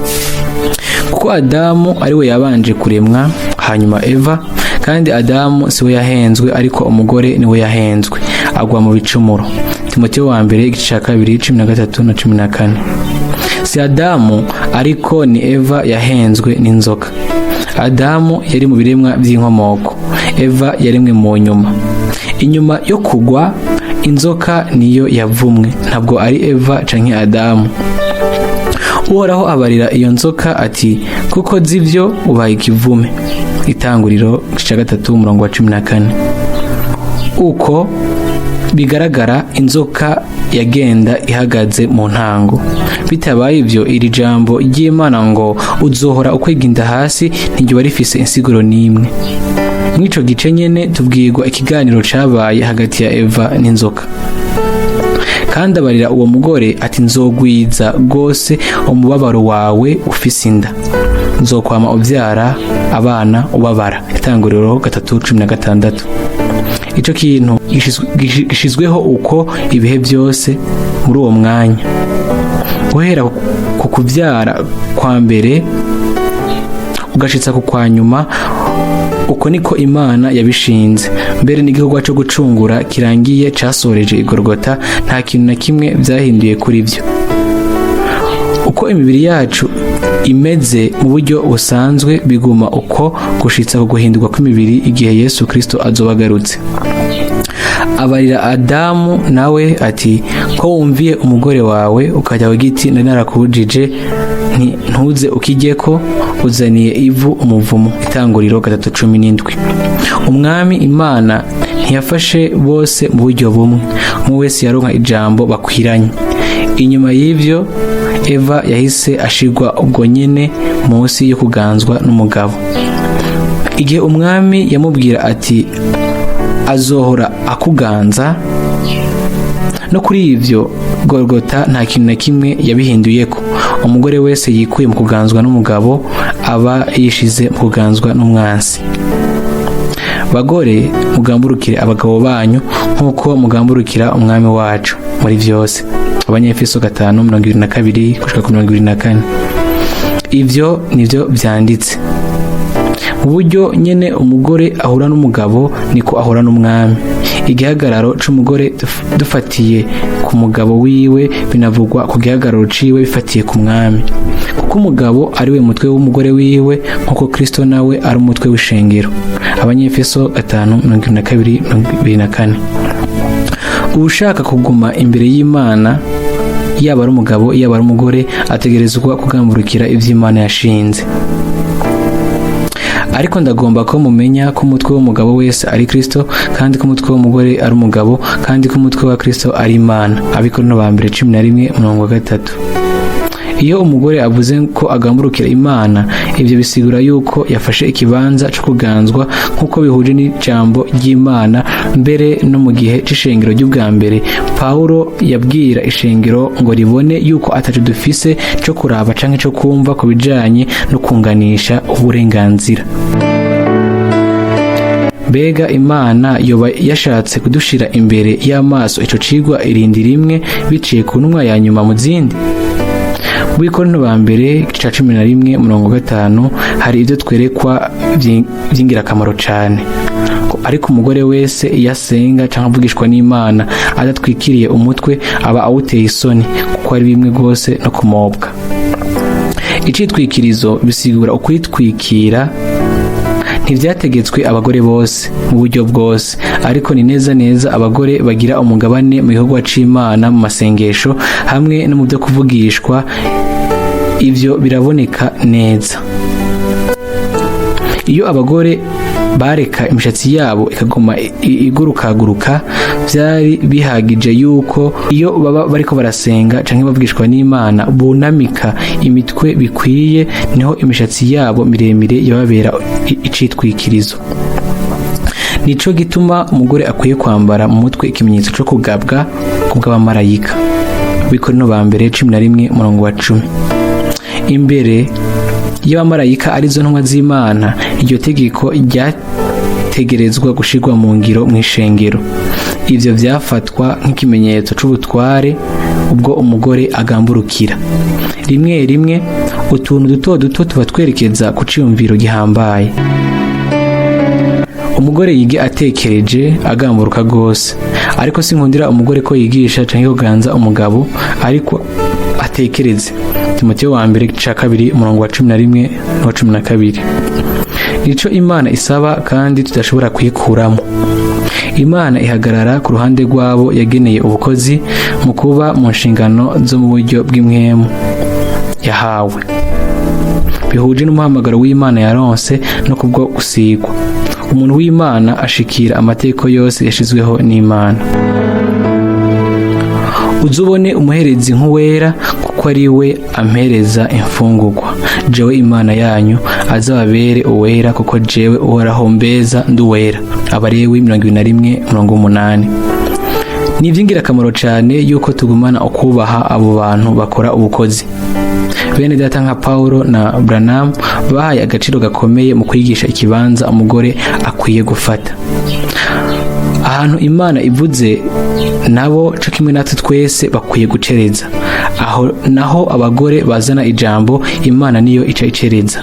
A: Kuko Adamu ari we yabanje kuremwa hanyuma Eva, kandi Adamu si we yahenzwe ariko umugore ni we yahenzwe agwa mu bicumuro. Timoteyo wa mbere igice cya 2:13 na 14. Si Adamu ariko ni Eva yahenzwe n'inzoka. Adamu yari mu biremwa by'inkomoko, Eva yaremwe mu nyuma. Inyuma yo kugwa inzoka niyo yavumwe, ntabwo ari Eva canke Adamu. Uhoraho abarira iyo nzoka ati kuko zivyo ubaye ikivume. Itanguriro cya 3:14. Uko bigaragara inzoka yagenda ihagaze mu ntango. Bitabaye ivyo iri jambo ry'Imana ngo uzohora ukweginda hasi ntiryo rifise insiguro n'imwe. Mwico gice nyene tubwirwa ikiganiro cabaye hagati ya Eva n'inzoka. Kandi abarira uwo mugore ati nzogwiza gose umubabaro wawe ufise inda, nzokwama uvyara abana ubabara. Itanguriro 3:16. Ico kintu gishizweho uko ibihe byose muri uwo mwanya, guhera ku kuvyara kwa mbere ugashitsa ku kwa nyuma. Uko niko Imana yabishinze. Mbere n'igikorwa cyo gucungura kirangiye casoreje igorogota, nta kintu na kimwe byahinduye kuri byo. Uko imibiri yacu imeze mu buryo busanzwe biguma uko gushitsa ku guhindurwa kw'imibiri igihe Yesu Kristo azobagarutse. Abarira Adamu nawe ati ko wumviye umugore wawe ukajya ku giti nari narakubujije ntuze ukijyeko, uzaniye ivu umuvumo. Itanguriro 3:17. Umwami Imana ntiyafashe bose mu buryo bumwe, umwe wese yaronka ijambo bakwiranye. Inyuma y'ivyo Eva yahise ashigwa ubwo nyene munsi yo kuganzwa n'umugabo. Igihe umwami yamubwira ati azohora akuganza, no kuri ivyo Golgota nta kintu na kimwe yabihinduyeko. Umugore wese yikuye mu kuganzwa n'umugabo aba yishize mu kuganzwa n'umwansi. Bagore mugamburukire abagabo banyu nk'uko mugamburukira umwami wacu muri vyose. Abanyefeso 5:22-24. Ivyo nivyo vyanditse. Mu buryo nyene umugore ahura n'umugabo niko ahura n'umwami. Igihagararo c'umugore dufatiye ku mugabo wiwe binavugwa ku gihagararo ciwe bifatiye ku mwami. Kuko umugabo ari we mutwe w'umugore wiwe nk'uko Kristo nawe ari umutwe w'ishengero. Abanyefeso 5:22-24. Ushaka kuguma imbere y'Imana, yaba ari umugabo yaba ari umugore, ategerezwa kugamburukira ivy'Imana yashinze. Ariko ndagomba ko mumenya ko umutwe w'umugabo wese ari Kristo, kandi ko umutwe w'umugore ari umugabo, kandi ko umutwe wa Kristo ari Imana. Abikorino ba mbere 11:3. Iyo umugore avuze ko agamburukira Imana, ivyo bisigura yuko yafashe ikibanza cyo kuganzwa nk'uko bihuje n'ijambo ry'Imana. Mbere no mu gihe c'ishengero ry'ubwa mbere, Paulo yabwira ishengero ngo ribone yuko ataco dufise cyo kuraba canke cyo kumva ku bijanye no kunganisha uburenganzira. Mbega Imana yoba yashatse kudushira imbere y'amaso ico cigwa irindi rimwe biciye ku ntumwa ya nyuma mu zindi? W'ikorino ba mbere 11:5 hari ibyo twerekwa by'ingirakamaro cyane. Ariko umugore wese iyo asenga cyangwa avugishwa n'Imana adatwikiriye umutwe aba awuteye isoni, kuko ari bimwe rwose no kumobwa. Icitwikirizo bisigura ukwitwikira. Ntivyategetswe abagore bose mu buryo bwose, ariko ni neza neza abagore bagira umugabane mu gihugu c'Imana mu masengesho hamwe no mu byo kuvugishwa. Ivyo biraboneka neza. Iyo abagore bareka imishatsi yabo ikagoma igurukaguruka, vyari bihagije yuko iyo baba bariko barasenga canke bavugishwa n'Imana bunamika imitwe bikwiye, niho imishatsi yabo miremire yababera icitwikirizo. Nico gituma umugore akwiye kwambara mu mutwe ikimenyetso cyo kugabwa kubw'abamarayika. Bikorinto ba mbere 11:10. Imbere y'abamarayika arizo ntumwa z'Imana, iryo tegeko ryategerezwa gushirwa mu ngiro mu ishengero. Ivyo vyafatwa nk'ikimenyetso c'ubutware ubwo umugore agamburukira. Rimwe rimwe utuntu duto duto tuba twerekeza ku ciyumviro gihambaye. Umugore yige atekereje agamburuka gose, ariko sinkundira umugore ko yigisha canke kuganza umugabo ariko atekereze. Timoteyo wa mbere 2:11-12. Nico Imana isaba kandi tudashobora kwikuramo. Imana ihagarara ku ruhande rwabo yageneye ubukozi mu kuba mu nshingano zo mu buryo bw'imwemu yahawe, bihuje n'umuhamagaro w'Imana yaronse no kubwo gusigwa. Umuntu w'Imana ashikira amategeko yose yashizweho n'Imana. Uzubone umuherezi nk'uwera kuko ari we ampereza imfungurwa. Jewe Imana yanyu azababere uwera kuko jewe uhoraho mbeza nduwera. Abalewi 21:8. Ni ivy'ingirakamaro cane yuko tugumana ukubaha abo bantu bakora ubukozi. Bene data nka Paulo na Branham bahaye agaciro gakomeye mu kwigisha ikibanza umugore akwiye gufata. Ahantu Imana ivuze nabo co kimwe natwe twese bakwiye gucereza. Aho naho abagore bazana ijambo, Imana niyo ica icereza.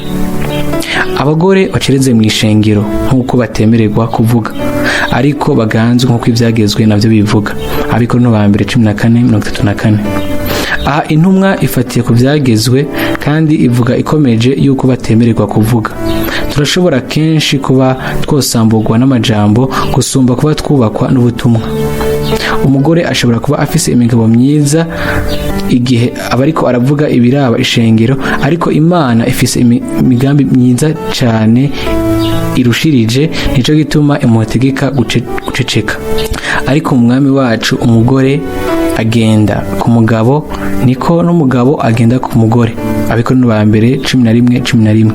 A: Abagore bacereze mu ishengero nk'uko batemererwa kuvuga, ariko baganzwe nk'uko ivyagezwe navyo bivuga. Abikorinto ba mbere 14:34. Aha intumwa ifatiye ku vyagezwe kandi ivuga ikomeje yuko batemererwa kuvuga. Turashobora kenshi kuba twosamburwa n'amajambo gusumba kuba twubakwa n'ubutumwa. Umugore ashobora kuba afise imigabo myiza igihe abariko aravuga ibiraba ishengero, ariko Imana ifise imigambi myiza cane irushirije, nico gituma imutegeka guceceka. Ariko umwami wacu umugore agenda ku mugabo niko n'umugabo agenda ku mugore. Abikorinto ba mbere 11:11.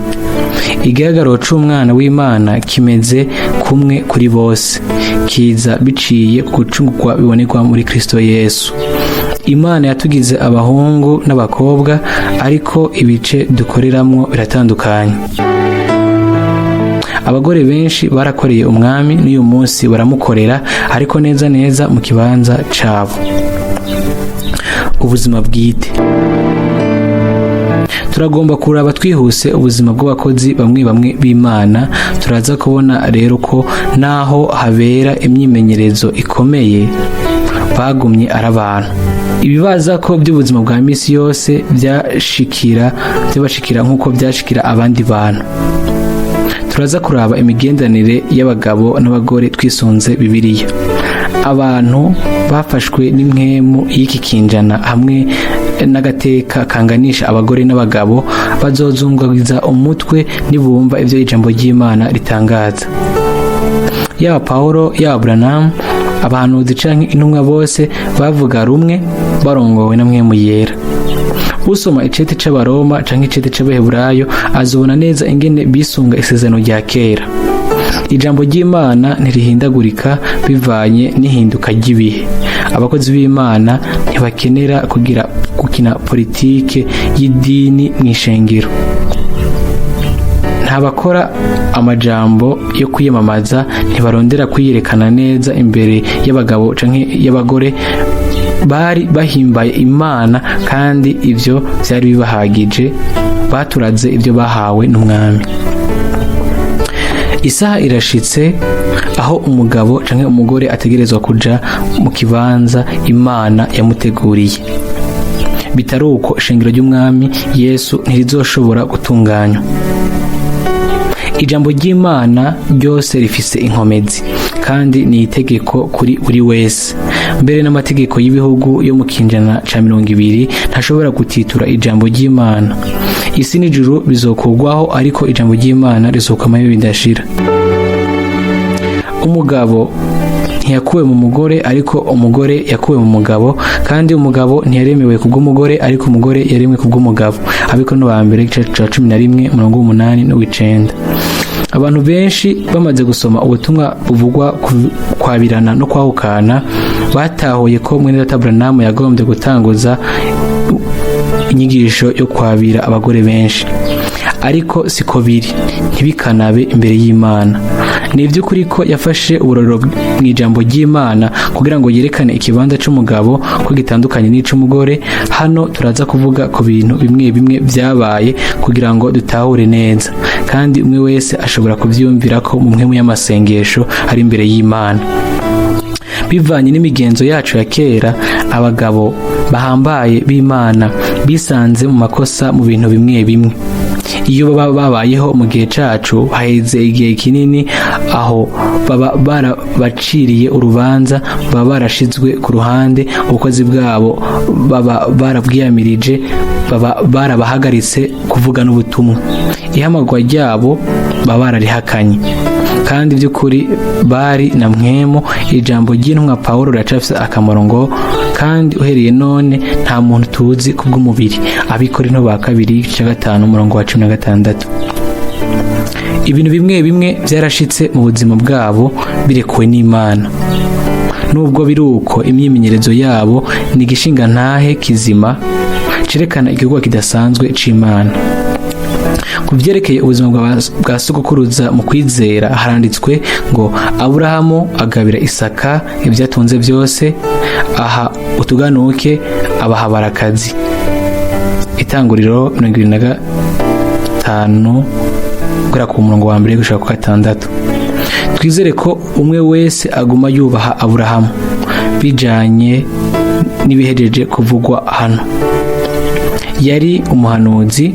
A: Igihagararo c'umwana w'Imana kimeze kumwe kuri bose, kiza biciye ku gucungurwa bibonekwa muri Kristo Yesu. Imana yatugize abahungu n'abakobwa, ariko ibice dukoreramwo biratandukanye. Abagore benshi barakoreye umwami n'uyu munsi baramukorera, ariko neza neza mu kibanza cabo. Ubuzima bwite. Turagomba kuraba twihuse ubuzima bw'abakozi bamwe bamwe b'Imana. Turaza kubona rero ko naho habera imyimenyerezo ikomeye bagumye ari abantu. Ibibaza ko by'ubuzima bwa misi yose byabashikira nk'uko byashikira abandi bantu. Turaza kuraba imigendanire y'abagabo n'abagore twisunze Bibiliya. Abantu bafashwe n'imwemu y'iki kinjana hamwe n'agateka kanganisha abagore n'abagabo bazozungwagiza umutwe nibumva ivyo ijambo ry'Imana ritangaza. Yaba Paulo yaba Branham, abahanuzi canke intumwa bose bavuga rumwe barongowe na mwemu yera. Usoma icete c'Abaroma canke icete c'Abaheburayo azobona neza ingene bisunga isezerano rya kera. Ijambo ry'Imana ntirihindagurika bivanye n'ihinduka ry'ibihe. Abakozi b'Imana ntibakenera gukina politike y'idini mw'ishengero. Ntabakora amajambo yo kwiyamamaza, ntibarondera kwiyerekana neza imbere y'abagabo canke y'abagore. Bari bahimbaye Imana kandi ivyo vyari bibahagije, baturaze ivyo bahawe n'umwami. Isaha irashitse aho umugabo canke umugore ategerezwa kuja mu kibanza Imana yamuteguriye. Bitaruko ishengero ry'umwami Yesu ntirizoshobora gutunganywa. Ijambo ry'Imana ryose rifise inkomezi kandi ni itegeko kuri buri wese. Mbere n'amategeko y'ibihugu yo mu kinjana ca 20 ntashobora gutitura ijambo ry'Imana. Isi n'ijuru bizokurwaho, ariko ijambo ry'Imana rizokamayo bidashira. Umugabo ntiyakuwe mu mugore, ariko umugore yakuwe mu mugabo, kandi umugabo ntiyaremewe kubw'umugore, ariko umugore yaremwe kubw'umugabo. Abikorinto ba mbere 11:8-9. Abantu benshi bamaze gusoma ubutumwa buvugwa kwabirana no kwahukana batahuye ko Mwene Data Branham yagombye gutanguza inyigisho yo kwabira abagore benshi, ariko siko biri, ntibikanabe imbere y'Imana. Ni iby'ukuri ko yafashe uburorero mu ijambo ry'Imana kugira ngo yerekane ikibanza c'umugabo ko gitandukanye n'ic'umugore. Hano turaza kuvuga ku bintu bimwe bimwe byabaye kugira ngo dutahure neza, kandi umwe wese ashobora kuvyumvira ko mu mpwemu y'amasengesho ari imbere y'Imana. Bivanye n'imigenzo yacu ya kera, abagabo bahambaye b'Imana bisanze mu makosa mu bintu bimwe bimwe. Iyo baba babayeho mu gihe cacu haheze igihe kinini, aho baba barabaciriye urubanza, baba barashizwe ku ruhande, ubukozi bwabo baba barabwiyamirije, baba barabahagaritse kuvuga n'ubutumwa, ihamagwa ryabo baba bararihakanye. Kandi by'ukuri bari na mwemo. Ijambo ry'intumwa Pawulo riracafise akamaro ngo kandi uhereye none nta muntu tuzi kubw'umubiri, Abikorinto ba 2:5-16. Ibintu bimwe bimwe byarashitse mu buzima bwabo birekuwe n'Imana. Nubwo biruko, imyimenyerezo yabo ni igishinga ntahe kizima cerekana igikorwa kidasanzwe c'Imana. Ku byerekeye ubuzima bwa sogokuruza mu kwizera, haranditswe ngo Aburahamu agabira Isaka ibyatunze byose, aha utuganuke abaha barakazi. Itanguriro 25 gura ku murongo wa 1 gushika ku 6. Twizere ko umwe wese aguma yubaha Aburahamu bijanye n'ibihejeje kuvugwa hano. Yari umuhanuzi,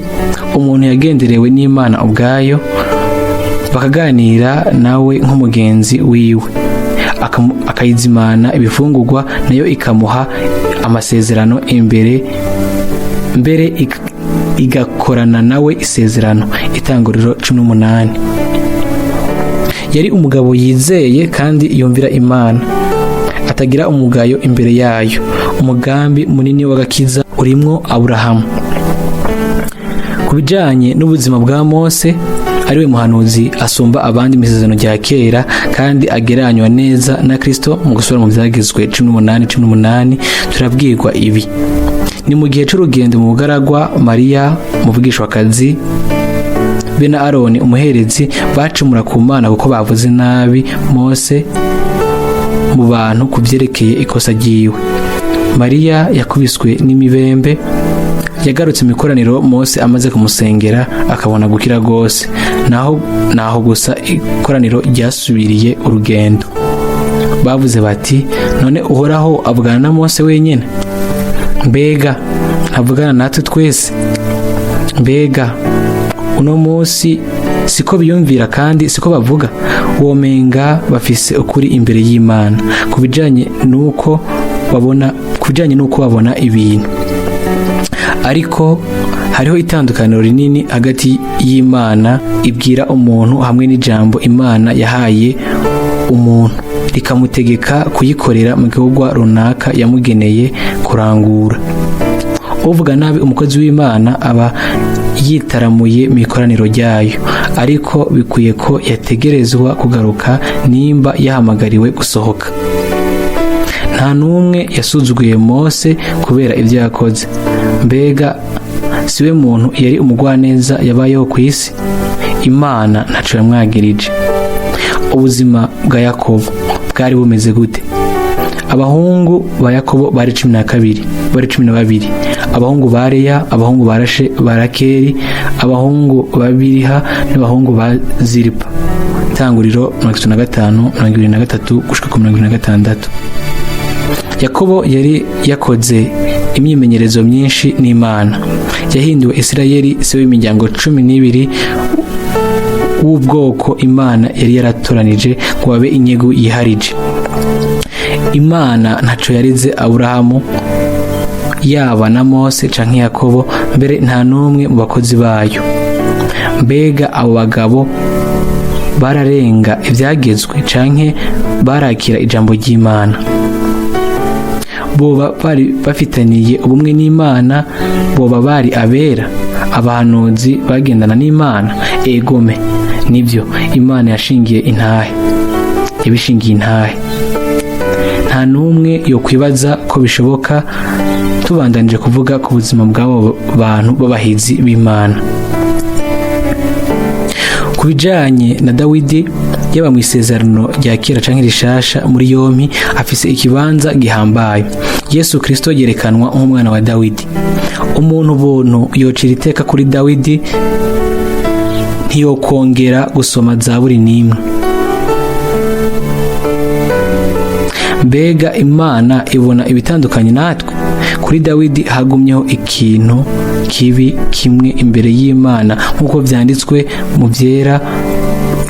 A: umuntu yagenderewe n'Imana ubwayo, bakaganira nawe nk'umugenzi wiwe, akayizimana ibifungurwa, nayo ikamuha amasezerano mbere igakorana nawe isezerano. Itanguriro 18. Yari umugabo yizeye kandi yumvira Imana, atagira umugayo imbere yayo. Umugambi munini w'agakiza urimwo Aburahamu. Ku bijanye n'ubuzima bwa Mose, ariwe muhanuzi asumba abandi misezerano rya kera kandi agereranywa neza na Kristo. Mu gusubira mu Byagezwe 18:18 turabwirwa ibi: ni mu gihe c'urugendo mu bugaragwa, Mariya umuvugishwakazi be na Aroni umuherezi bacumura ku Mana kuko bavuze nabi Mose mu bantu ku vyerekeye ikosa ryiwe. Mariya yakubiswe n'imibembe, yagarutse mu ikoraniro Mose amaze kumusengera akabona gukira gose. Naho gusa ikoraniro ryasubiriye urugendo. Bavuze bati, none Uhoraho avugana na Mose wenyene? Mbega ntavugana natwe twese? Mbega uno munsi siko biyumvira kandi siko bavuga? Womenga bafise ukuri imbere y'Imana kubijanye nuko babona ibintu. Ariko hariho itandukaniro rinini hagati y'Imana ibwira umuntu hamwe n'ijambo Imana yahaye umuntu rikamutegeka kuyikorera mu gikorwa runaka yamugeneye kurangura. Uvuga nabi umukozi w'Imana aba yitaramuye mu ikoraniro ryayo, ariko bikwiye ko yategerezwa kugaruka nimba yahamagariwe gusohoka. Nta numwe yasuzuguye Mose kubera ibyo yakoze. Mbega siwe muntu yari umugwaneza yabayeho ku isi? Imana ntaco yamwagirije. Ubuzima bwa Yakobo bwari bumeze gute? Abahungu ba Yakobo bari 12. Abahungu ba Leya, abahungu ba Rakeli, abahungu ba Biliha n'abahungu ba Zilipa. Itanguriro 25:23 gushika ku 26. Yakobo yari yakoze imyimenyerezo myinshi n'Imana. Yahinduwe Isirayeli, se w'imiryango 12 w'ubwoko Imana yari yaratoranije ngo babe inyegu yiharije. Imana ntaco yareze Aburahamu, yaba na Mose canke Yakobo, mbere nta numwe mu bakozi bayo. Mbega abo bagabo bararenga ivyagezwe canke barakira ijambo ry'Imana? Boba bari bafitaniye ubumwe n'Imana? Boba bari abera, abahanuzi bagendana n'Imana? Egome, nivyo Imana yabishingiye intahe. Nta nta n'umwe yo kwibaza ko bishoboka tubandanije kuvuga ku buzima bw'abo bantu b'abahizi b'Imana. Ku bijanye na Dawidi, yaba mu isezerano rya kera canke rishasha, muri yompi afise ikibanza gihambaye. Yesu Kristo yerekanwa nk'umwana wa Dawidi. Umuntu buntu yocira iteka kuri Dawidi ntiyokongera gusoma Zaburi n'imwe. Mbega Imana ibona ibitandukanye natwe? Kuri Dawidi hagumyeho ikintu kibi kimwe imbere y'Imana, nk'uko vyanditswe mu vyera,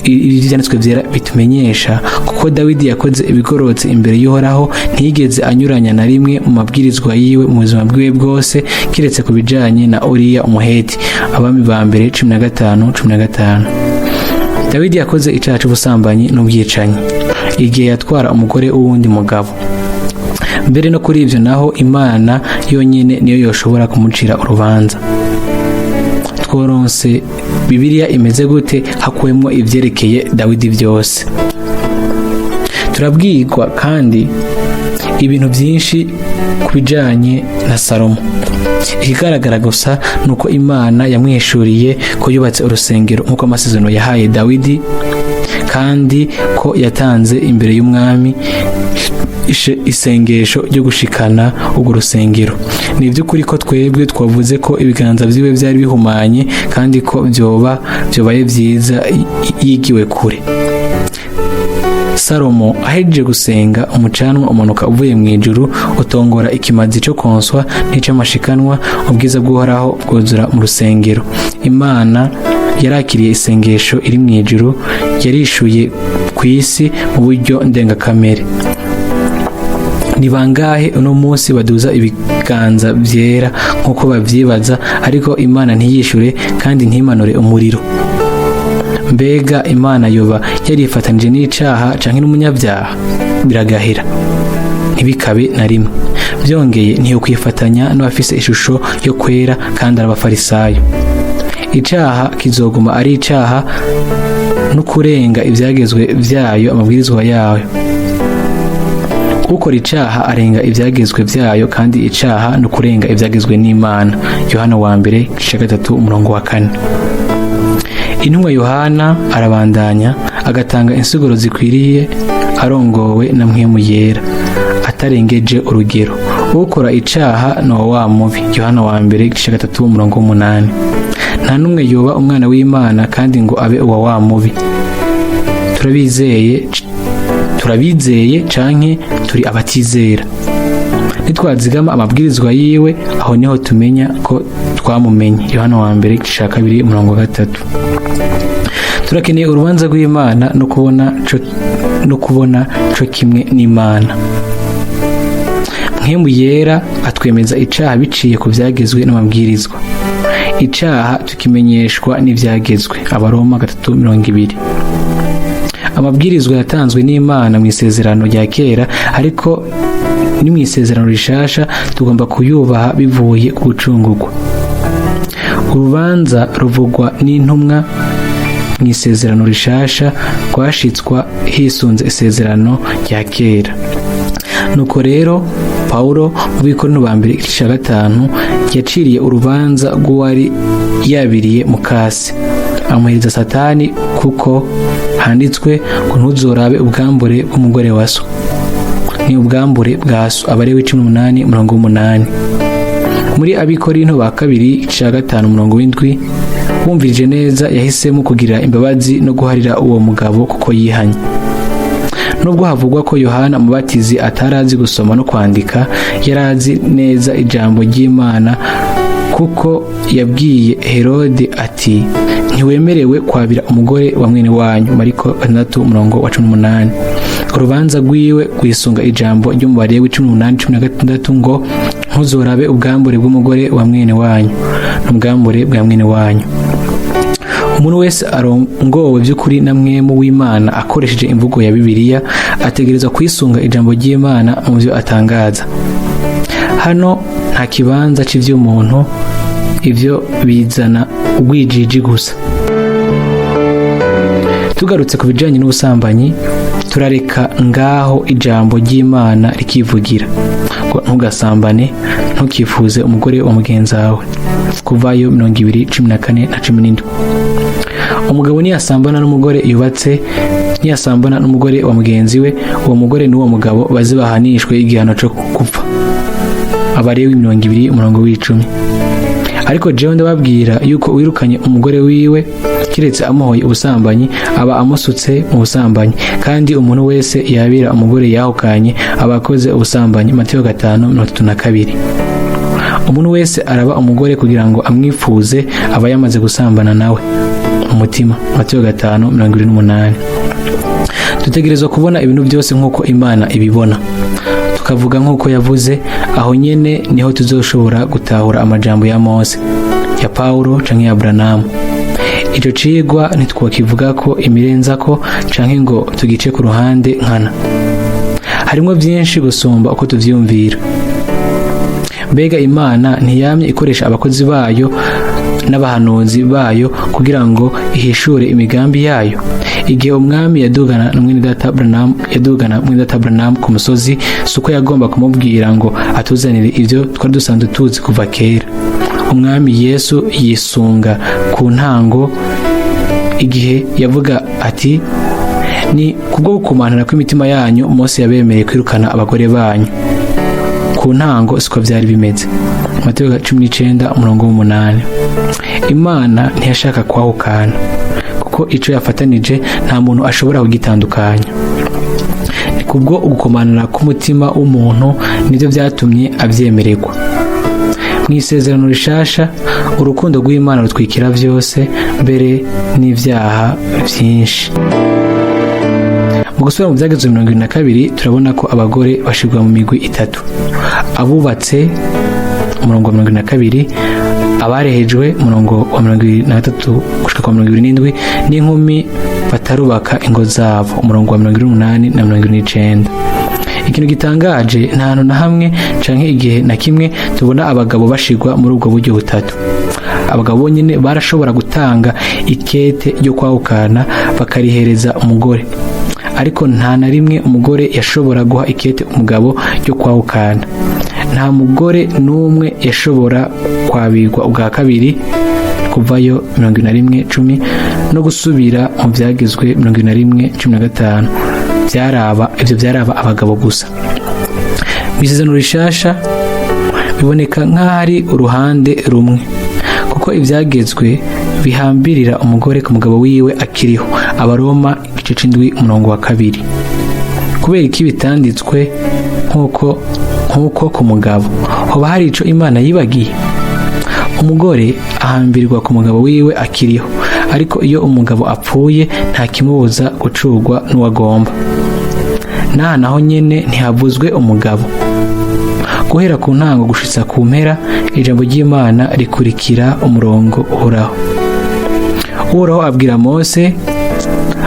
A: ivyanditswe vyera bitumenyesha, kuko Dawidi yakoze ibigororotse imbere y'Uhoraho, ntiyigeze anyuranya na rimwe mu mabwirizwa yiwe mu buzima bwiwe bwose, kiretse ku bijanye na Uriya umuheti. Abami ba mbere 15:15. Dawidi yakoze icaha c'ubusambanyi n'ubwicanyi igihe yatwara umugore w'uwundi mugabo. Mbere no kuri ivyo naho Imana yonyene niyo yoshobora kumucira urubanza. Tworonse Bibiliya imeze gute hakuwemwo ivyerekeye Dawidi vyose? Turabwirwa kandi ibintu vyinshi kubijanye na Salomo. Ikigaragara gusa nuko Imana yamwishuriye ko yubatse urusengero nk'uko amasezerano yahaye Dawidi, kandi ko yatanze imbere y'umwami isengesho ryo gushikana urwo rusengero. Ni ivy'ukuri ko twebwe twavuze ko ibiganza vyiwe vyari bihumanye, kandi ko vyobaye vyiza yigiwe kure. Salomo ahejeje gusenga, umucanwa umanuka uvuye mu ijuru utongora ikimazi cyo konswa n'ic'amashikanwa, ubwiza bw'Uhoraho bwuzura mu rusengero. Imana yarakiriye isengesho iri mu ijuru, yarishuye ku isi mu buryo ndengakamere. Ni bangahe uno munsi baduza ibiganza vyera nk'uko bavyibaza, ariko Imana ntiyishure kandi ntimanure umuriro? Mbega Imana yoba yarifatanije n'icaha canke n'umunyabyaha? Biragahera, ntibikabe na rimwe. Vyongeye ntiyokwifatanya n'abafise ishusho yo kwera kandi arabafarisayo. Icaha kizoguma ari icaha, no kurenga ivyagezwe vyayo, amabwirizwa yayo. Ukora icaha arenga ivyagezwe vyayo, kandi icaha no kurenga ivyagezwe n'Imana. Yohana wa mbere 3:4. Intumwa Yohana arabandanya agatanga insiguro zikwiriye, arongowe na Mpwemu Yera, atarengeje urugero. Ukora icaha no wa mubi. Yohana wa mbere 3:8. Nta numwe yoba umwana w'Imana kandi ngo abe uwa wa mubi. Turabizeye canke turi abatizera? Nitwazigama amabwirizwa yiwe, aho niho tumenya ko twamumenye. Yohana wa mbere 2:3. Turakeneye urubanza rw'Imana no kubona co kimwe n'Imana. Mpwemu Yera atwemeza icaha biciye ku vyagezwe n'amabwirizwa. Icaha tukimenyeshwa n'ivyagezwe. Abaroma 3:20. Amabwirizwa yatanzwe n'Imana mu isezerano rya kera, ariko ni mu isezerano rishasha tugomba kuyubaha bivuye ku gucungurwa. Urubanza ruvugwa n'intumwa mu isezerano rishasha rwashitswa hisunze isezerano rya kera. Nuko rero Paulo mu Bikorinto ba mbere 5 yaciriye urubanza rw'uwari yabiriye mukase, amuhereza Satani, kuko handitswe ngo ntuzorabe ubwambure bw'umugore wa so, ni ubwambure bwa so. Abalewi 18:80. Muri Abikorinto ba kabiri 5:7 wumvirije neza, yahisemo kugira imbabazi no guharira uwo mugabo kuko yihanye. Nubwo havugwa ko Yohana Umubatizi atarazi gusoma no kwandika, yarazi neza ijambo ry'Imana, kuko yabwiye Herode ati, ntiwemerewe kwabira umugore wa mwene wanyu. Mariko 6:18. Urubanza rwiwe rwisunga ijambo ryo mu Balewi 18:16 ngo ntuzorabe ubwambure bw'umugore wa mwene wanyu n'ubwambure bwa mwene wanyu. Umuntu wese arongowe by'ukuri na Mwemu w'Imana akoresheje imvugo ya Bibiliya ategerezwa kwisunga ijambo ry'Imana mu byo atangaza. Hano nta kibanza cy'ivy'umuntu, ivyo bizana ubwijiji gusa. Tugarutse ku bijanye n'ubusambanyi, turareka ngaho ijambo ry'Imana rikivugira ngo ntugasambane, ntukifuze umugore wa mugenzi wawe. Kuvayo 20:14 na 17. Umugabo niyasambana n'umugore yubatse, niyasambana n'umugore wa mugenzi we, uwo mugore n'uwo mugabo bazibahanishwe igihano cyo gupfa. Abalewi 20:10. Ariko jewe ndababwira yuko wirukanye umugore wiwe kiretse amuhoye ubusambanyi aba amusutse mu busambanyi, kandi umuntu wese yabira umugore yahukanye aba akoze ubusambanyi. Mateyo 5:32. Umuntu wese araba umugore kugira ngo amwifuze aba yamaze gusambana nawe umutima. Mateyo 5:28. Dutegerezwa kubona ibintu byose nk'uko Imana ibibona, tukavuga nk'uko yavuze. Aho nyene niho tuzoshobora gutahura amajambo ya Mose, ya Paulo canke ya Abrahamu. Ico cigwa ntitwokivuga ko imirenza ko canke ngo tugice ku ruhande nkana. Harimwo byinshi gusumba uko tuvyumvira. Mbega Imana ntiyamye ikoresha abakozi bayo n'abahanuzi bayo kugira ngo ihishure imigambi yayo? Igihe umwami yadugana na Mwene Data Abraham ku musozi, suko yagomba kumubwira ngo atuzanire ivyo twari dusanzwe tuzi kuva kera. Umwami Yesu yisunga ku ntango igihe yavuga ati, ni kubwo gukumanira kw'imitima yanyu Mose yabemereye kwirukana abagore banyu. Ku ntango siko byari bimeze. Mateyo 19:8. Imana ntiyashaka kwahukana, kuko ico yafatanije nta muntu ashobora kugitandukanya. Ni kubwo gukomanira k'umutima w'umuntu nivyo vyatumye avyemererwa. Mu isezerano rishasha urukundo rw'Imana rutwikira vyose, mbere n'ivyaha vyinshi. Mu gusubira mu Vyagezwe 22 turabona ko abagore bashirwa mu migwi itatu: abubatse, umurongo wa 22, abarehejwe, umurongo wa 23 gushika kwa 27, n'inkumi batarubaka ingo zabo, umurongo wa 28 na 29. Ikintu gitangaje, nta hantu na hamwe canke igihe na kimwe tubona abagabo bashirwa muri ubwo buryo butatu. Abagabo bonyene barashobora gutanga ikete ryo kwahukana bakarihereza umugore, ariko nta na rimwe umugore yashobora guha ikete umugabo ryo kwahukana. Nta mugore n'umwe yashobora kwabirwa ubwa kabiri. Kuvayo 21:10 no gusubira mu Vyagezwe 21:15. Ivyo byaraba abagabo gusa. Isezerano rishasha biboneka nk'ari uruhande rumwe, kuko ivyagezwe bihambirira umugore ku mugabo wiwe akiriho. Abaroma 7:2. Kubera iki bitanditswe nk'uko ku mugabo? Hoba hari ico Imana yibagiye? Umugore ahambirwa ku mugabo wiwe akiriho, ariko iyo umugabo apfuye nta kimubuza gucurwa n'uwagomba. Naho nyene ntihavuzwe umugabo. Guhera ku ntango gushitsa ku mpera, ijambo ry'Imana rikurikira umurongo uhoraho. Uhoraho abwira Mose,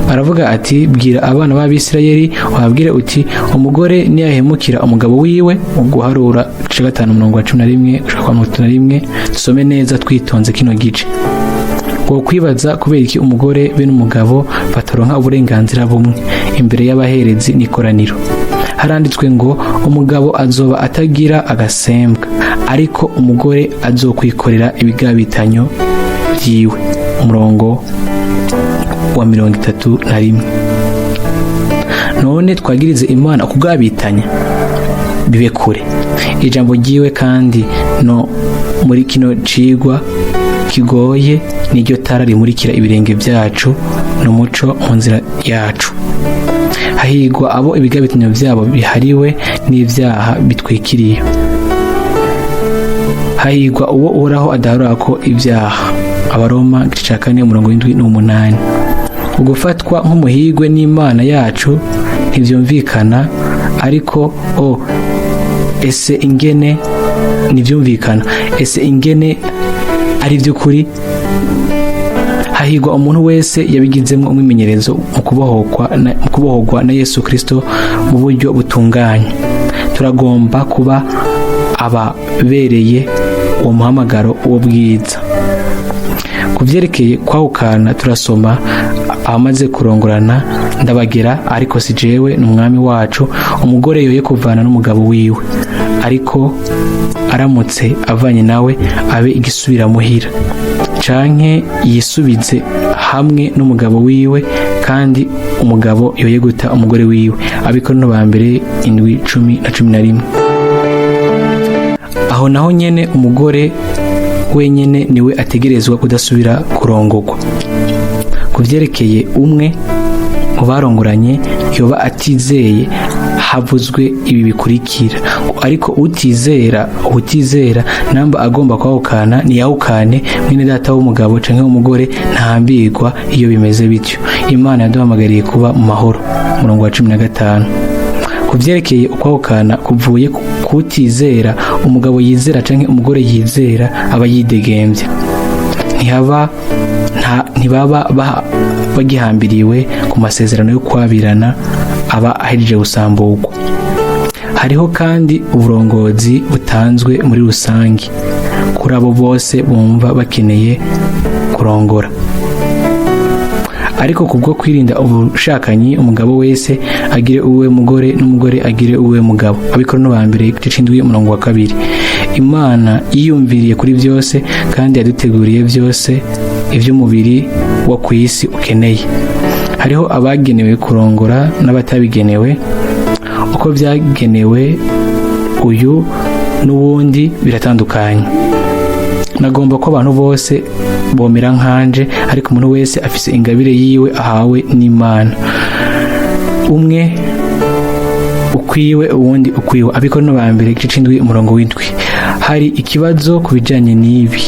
A: aravuga ati, bwira abana b'Abisirayeli wabwire uti, umugore niyahemukira umugabo wiwe. Guharura 5:11-11. Dusome neza twitonze kino gice. Wo kwibaza kubera iki umugore be n'umugabo bataronka uburenganzira bumwe imbere y'abaherezi n'ikoraniro. Haranditswe ngo umugabo azoba atagira agasembwa, ariko umugore azokwikorera ibigabitanyo vyiwe. Umurongo wa 31. None twagirize Imana kugabitanya? Bibe kure. Ijambo ryiwe kandi no muri kino cigwa kigoye niryo tara rimurikira ibirenge byacu n'umuco mu nzira yacu. Hahigwa abo ibigabitanyo vyabo bihariwe n'ivyaha bitwikiriye. Hahigwa uwo Uhoraho adaharurako ivyaha. Abaroma 4:7-8. Ugufatwa nk'umuhigwe n'Imana yacu ntivyumvikana, ariko ese ingene nivyumvikana? Ese ingene ari vy'ukuri? Hahigwa umuntu wese yabigizemwo umwimenyerezo mu kubohorwa na Yesu Kristo mu buryo butunganye. Turagomba kuba ababereye uwo muhamagaro uwo bwiza. Kuvyerekeye kwahukana turasoma abamaze kurongorana ndabagera ariko si jewe n'umwami wacu umugore yoye kuvana n'umugabo wiwe ariko aramutse avanye nawe abe igisubira muhira canke yisubize hamwe n'umugabo wiwe kandi umugabo yoye guta umugore wiwe. Abikorino ba mbere 7:10-11. Aho naho nyene umugore wenyene niwe ategerezwa kudasubira kurongorwa. Kuvyerekeye umwe mu barongoranye yoba atizeye havuzwe ibi bikurikira, ariko utizera namba agomba kwahukana niyahukane mwene data w'umugabo canke w'umugore ntahambirwa iyo bimeze bityo. Imana yaduhamagariye kuba mu mahoro. Umurongo wa 15. Kuvyerekeye ukwahukana kuvuye kutizera, umugabo yizera canke umugore yizera aba yidegembya, ntibaba bagihambiriwe ku masezerano yo kwabirana, aba ahejeje gusamburwa. Hariho kandi uburongozi butanzwe muri rusangi kuri abo bose bumva bakeneye kurongora, ariko kubwo kwirinda ubushakanyi umugabo wese agire uwe mugore n'umugore agire uwe mugabo. Abikorino ba mbere 7:2. Imana yiyumviriye kuri byose kandi yaduteguriye byose ivy'umubiri wo kw'isi ukeneye. Hariho abagenewe kurongora n'abatabigenewe. Uko byagenewe uyu n'uwundi biratandukanye. Nagomba ko abantu bose bomera nkanje, ariko umuntu wese afise ingabire yiwe ahawe n'Imana, umwe ukwiwe uwundi ukwiwe. Abikorino ba mbere 7:7. Hari ikibazo kubijanye n'ibi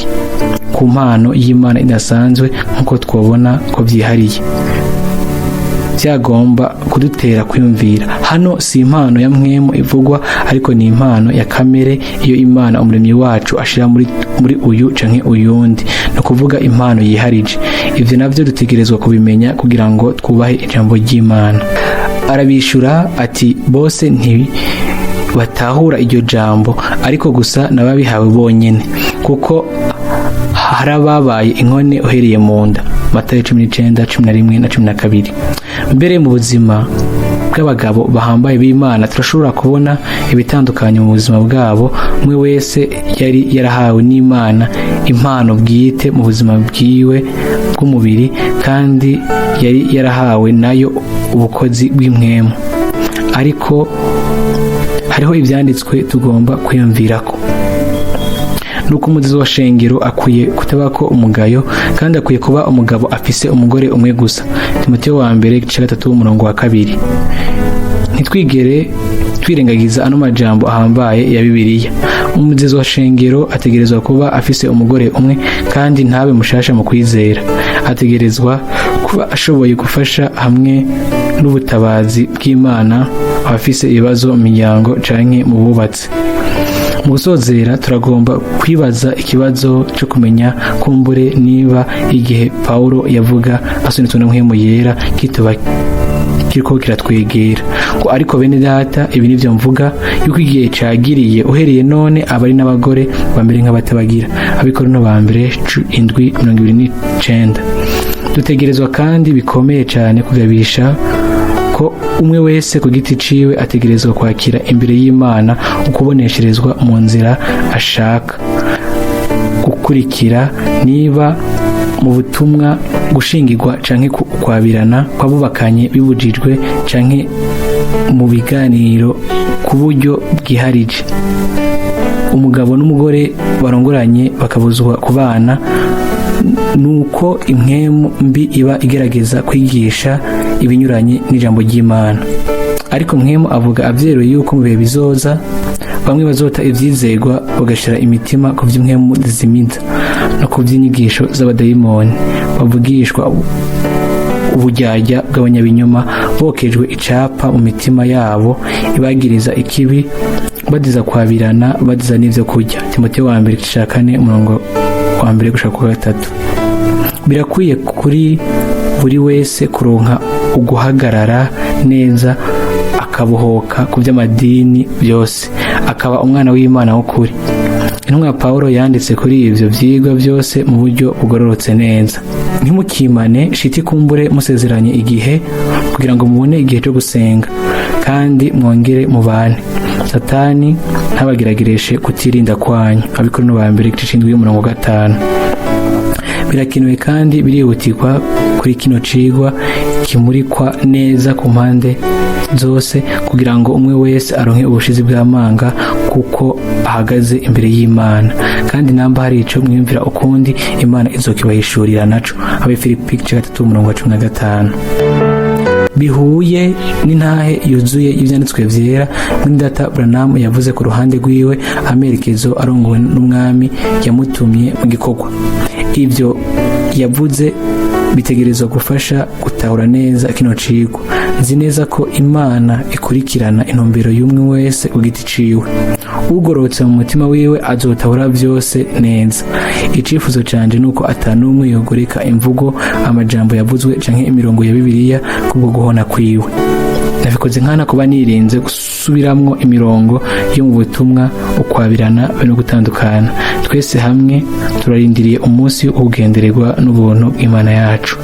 A: ku mpano y'Imana idasanzwe nkuko twabona ko byihariye, byagomba kudutera kwiyumvira. Hano si impano ya mwemu ivugwa, ariko ni impano ya kamere iyo Imana umuremyi wacu ashira muri uyu canke uyundi, no kuvuga impano yiharije. Ivyo navyo dutegerezwa kubimenya kugira ngo twubahe ijambo ry'Imana. Arabishura ati bose batahura iryo jambo, ariko gusa nababihawe bonyene, kuko harababaye inkone uhereye mu nda. Matayo 19:11-12. Mbere mu buzima bw'abagabo bahambaye b'Imana turashobora kubona ibitandukanye mu buzima bwabo. Umwe wese yari yarahawe n'Imana impano bwite mu buzima bwiwe bw'umubiri, kandi yari yarahawe nayo ubukozi bw'impwemu. Ariko hariho ivyanditswe tugomba kwiyumvirako. Nuko umuzizi wa shengero akwiye kutabako umugayo, kandi akwiye kuba umugabo afise umugore umwe gusa. Timoteyo wa mbere 3:2. Ntitwigere twirengagiza ano majambo ahambaye ya Bibiliya. Umuzizi wa shengero ategerezwa kuba afise umugore umwe, kandi ntabe mushasha mu kwizera. Ategerezwa kuba ashoboye gufasha hamwe n'ubutabazi bw'Imana abafise ibibazo mu miryango canke mu bubatsi. Mu gusozera turagomba kwibaza ikibazo cyo kumenya kumbure niba igihe Paulo yavuga asunitswe na Mpwemu Yera kituba kiriko kiratwegera. Ko ariko bene data, ibi nivyo mvuga yuko igihe cagiriye uhereye none abari n'abagore bambere nk'abatabagira. Abikorino ba mbere 7:29. Dutegerezwa kandi bikomeye cyane kugabisha ko umwe wese ku giti ciwe ategerezwa kwakira imbere y'Imana ukubonesherezwa mu nzira ashaka gukurikira, niba mu butumwa gushingirwa canke kwabirana kwabubakanye bibujijwe, canke mu biganiro ku buryo bwiharije. Umugabo n'umugore barongoranye bakabuzwa kubana, nuko impwemu mbi iba igerageza kwigisha ibinyuranye n'ijambo ry'Imana. Ariko Mpwemu avuga avyeruye yuko mu bihe bizoza bamwe bazota ivyizegwa bagashira imitima ku vy'impwemu zimiza no ku vy'inyigisho z'abadayimoni, bavugishwa uburyarya bw'abanyabinyoma, bokejwe icapa mu mitima yabo, ibagiriza ikibi, badiza kwabirana, badiza n'ivyo kurya. Timoteyo wa mbere 4:1-3. Birakwiye kuri buri wese kuronka uguhagarara neza, akabohoka ku by'amadini byose, akaba umwana w'Imana w'ukuri. Intumwa Paulo yanditse kuri ivyo vyigwa byose mu buryo bugororotse neza. ntimukimane shiti kumbure musezeranye igihe kugira ngo mubone igihe cyo gusenga kandi mwongere mubane. Satani ntabageragereshe kutirinda kwanyu. Abikorino ba mbere igice c'indwi y'umurongo 5. Birakenewe kandi birihutirwa kuri kino cigwa kimurikwa neza ku mpande zose kugira ngo umwe wese aronke ubushizi bw'amanga kuko ahagaze imbere y'Imana, kandi namba hari ico mwiyumvira ukundi Imana izokibahishurira naco. Abefilipi igice 3:15. Bihuye n'intahe yuzuye ivyanditswe vyera Mwene Data Branham yavuze ku ruhande rwiwe amerekezo arongowe n'umwami yamutumye mu gikorwa. Ivyo yavuze bitegerezwa gufasha gutahura neza kino cigwa. Nzi neza ko Imana ikurikirana intumbero y'umwe wese ku giti ciwe. Ugorotse mu mutima wiwe azotahura vyose neza. Icifuzo canje nuko atanumwe yogoreka imvugo, amajambo yavuzwe canke imirongo ya Bibiliya kubwo guhona kwiwe. Nabikoze nkana kuba nirinze gusubiramwo imirongo yo mu butumwa, ukwabirana no gutandukana. Twese hamwe turarindiriye umunsi ugendererwa n'ubuntu bw'Imana yacu,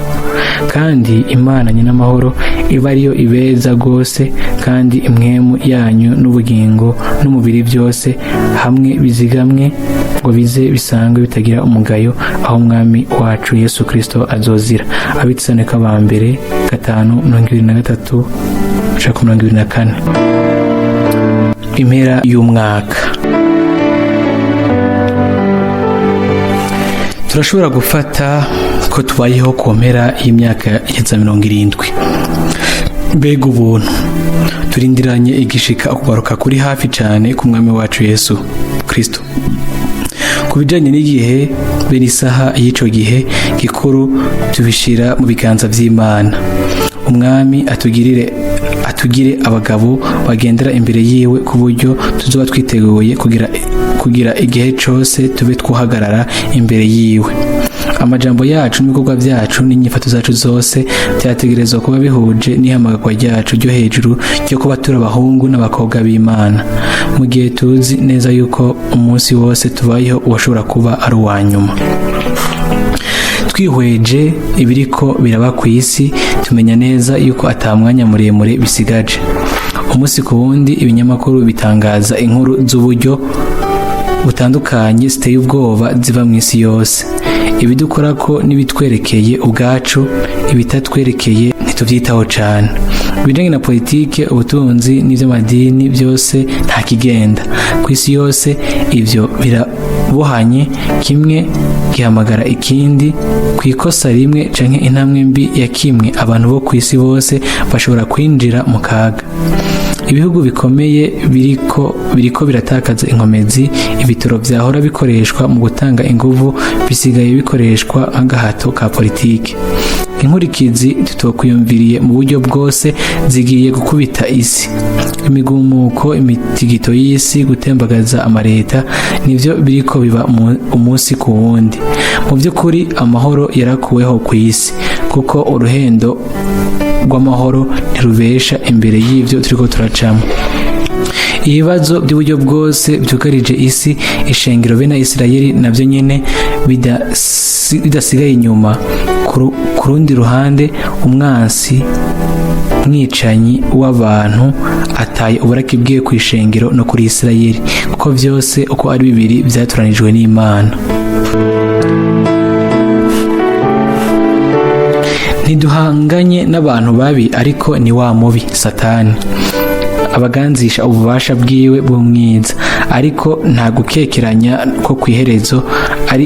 A: kandi Imana nyina amahoro iba ariyo ibeza rwose, kandi imwemu yanyu n'ubugingo n'umubiri byose hamwe bizigamwe ngo bize bisangwe bitagira umugayo aho umwami wacu Yesu Kristo azozira. Abitsaneka ba mbere 5:23-24. Impera y'umwaka. Turashobora gufata ko tubayeho ku mpera y'imyaka ya 70. Mbega ubuntu! Turindiranye igishika ukugaruka kuri hafi cyane ku mwami wacu Yesu Kristo. Ku bijanye n'igihe bene isaha y'ico gihe gikuru tubishira mu biganza vy'Imana. Umwami atugire abagabo bagendera imbere yiwe ku buryo tuzoba twiteguye kugira igihe cose tube twahagarara imbere yiwe. Amajambo yacu n'ibikorwa byacu n'inyifato zacu zose byategerezwa kuba bihuje n'ihamagarwa ryacu ryo hejuru ryo kuba turi abahungu n'abakobwa b'Imana, mu gihe tuzi neza yuko umunsi wose tubayeho uwashobora kuba ari uwa nyuma. Twihweje ibiriko biraba ku isi tumenya neza yuko atamwanya muremure bisigaje. Umunsi ku wundi ibinyamakuru bitangaza inkuru z'uburyo butandukanye ziteye ubwoba ziva mu isi yose. Ibidukora ko n'ibitwerekeye ubwacu, ibitatwerekeye ntituvyitaho cane. Ibijanye na politike, ubutunzi n'ivy'amadini byose nta kigenda. Ku isi yose ivyo birabohanye, kimwe gihamagara ikindi. Ku ikosa rimwe canke intambwe mbi ya kimwe, abantu bo ku isi bose bashobora kwinjira mu kaga. Ibihugu bikomeye biriko biratakaza inkomezi. Ibitoro vyahora bikoreshwa mu gutanga inguvu bisigaye bikoreshwa nk'agahato ka politike. Inkurikizi tutokwiyumviriye mu buryo bwose zigiye gukubita isi. Imigumuko, imitigito y'isi, gutembagaza amareta nivyo biriko biba umunsi ku wundi. Mu by'ukuri amahoro yarakuweho ku isi, kuko uruhendo rw'amahoro ntirubesha imbere y'ivyo turiko turacamo. Ibibazo by'uburyo bwose byugarije isi, ishengero bene Isirayeli navyo nyene bidasigaye inyuma. Ku rundi ruhande, umwansi mwicanyi w'abantu ataye uburake bwiwe ku ishengero no kuri Isirayeli, kuko vyose uko ari bibiri vyaturanijwe n'Imana. Ntiduhanganye n'abantu babi, ariko ni wa mubi Satani abaganzisha ububasha bwiwe bw'umwiza, ariko nta gukekeranya ko kwiherezo ari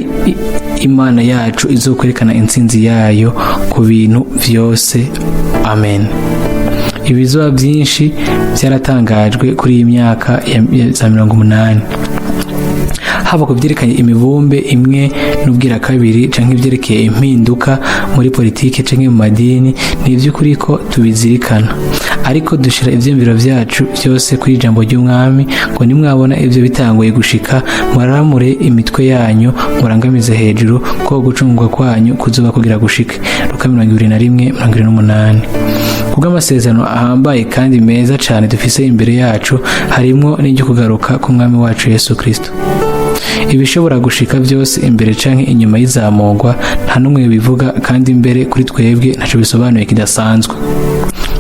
A: Imana yacu izokwerekana intsinzi yayo ku bintu vyose. Amen. Ibizoba byinshi byaratangajwe kuri iyi myaka ya 80, haba ku byerekanye imibumbe imwe n'ubwira kabiri canke ibyerekeye impinduka muri politike canke mu madini. Ni ivy'ukuri ko tubizirikana, ariko dushira ivyiyumviro vyacu byose kuri ijambo ry'umwami ngo nimwabona ivyo bitanguye gushika, muraramure imitwe yanyu, murangamize hejuru ko gucungwa kwanyu kuzoba kugira gushike. Luka 21:28. Kubw'amasezerano ahambaye kandi meza cane dufise imbere yacu, harimwo n'iryo kugaruka ku mwami wacu Yesu Kristo. ibishobora gushika byose imbere canke inyuma y'izamurwa nta n'umwe bivuga, kandi mbere kuri twebwe ntaco bisobanuye kidasanzwe.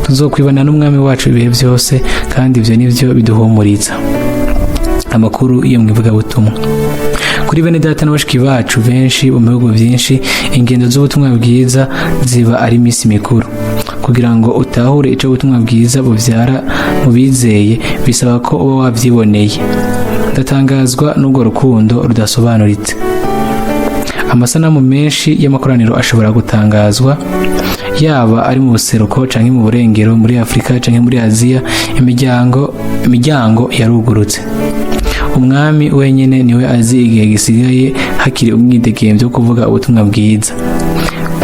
A: Tuzokwibana n'umwami wacu ibihe byose, kandi ivyo nivyo biduhumuriza. Amakuru yo mu ivugabutumwa. Kuri bene data n'abashiki bacu benshi mu bihugu byinshi, ingendo z'ubutumwa bwiza ziba ari iminsi mikuru. Kugira ngo utahure ico ubutumwa bwiza buvyara mu bizeye, bisaba ko uba wavyiboneye. Ndatangazwa n'ubwo rukundo rudasobanuritse. Amasanamu menshi y'amakoraniro ashobora gutangazwa, yaba ari mu buseruko canke mu burengero, muri Afrika canke muri Aziya. Imiryango yarugurutse. Umwami wenyene niwe azi igihe gisigaye hakiri umwidegemvyo wo kuvuga ubutumwa bwiza.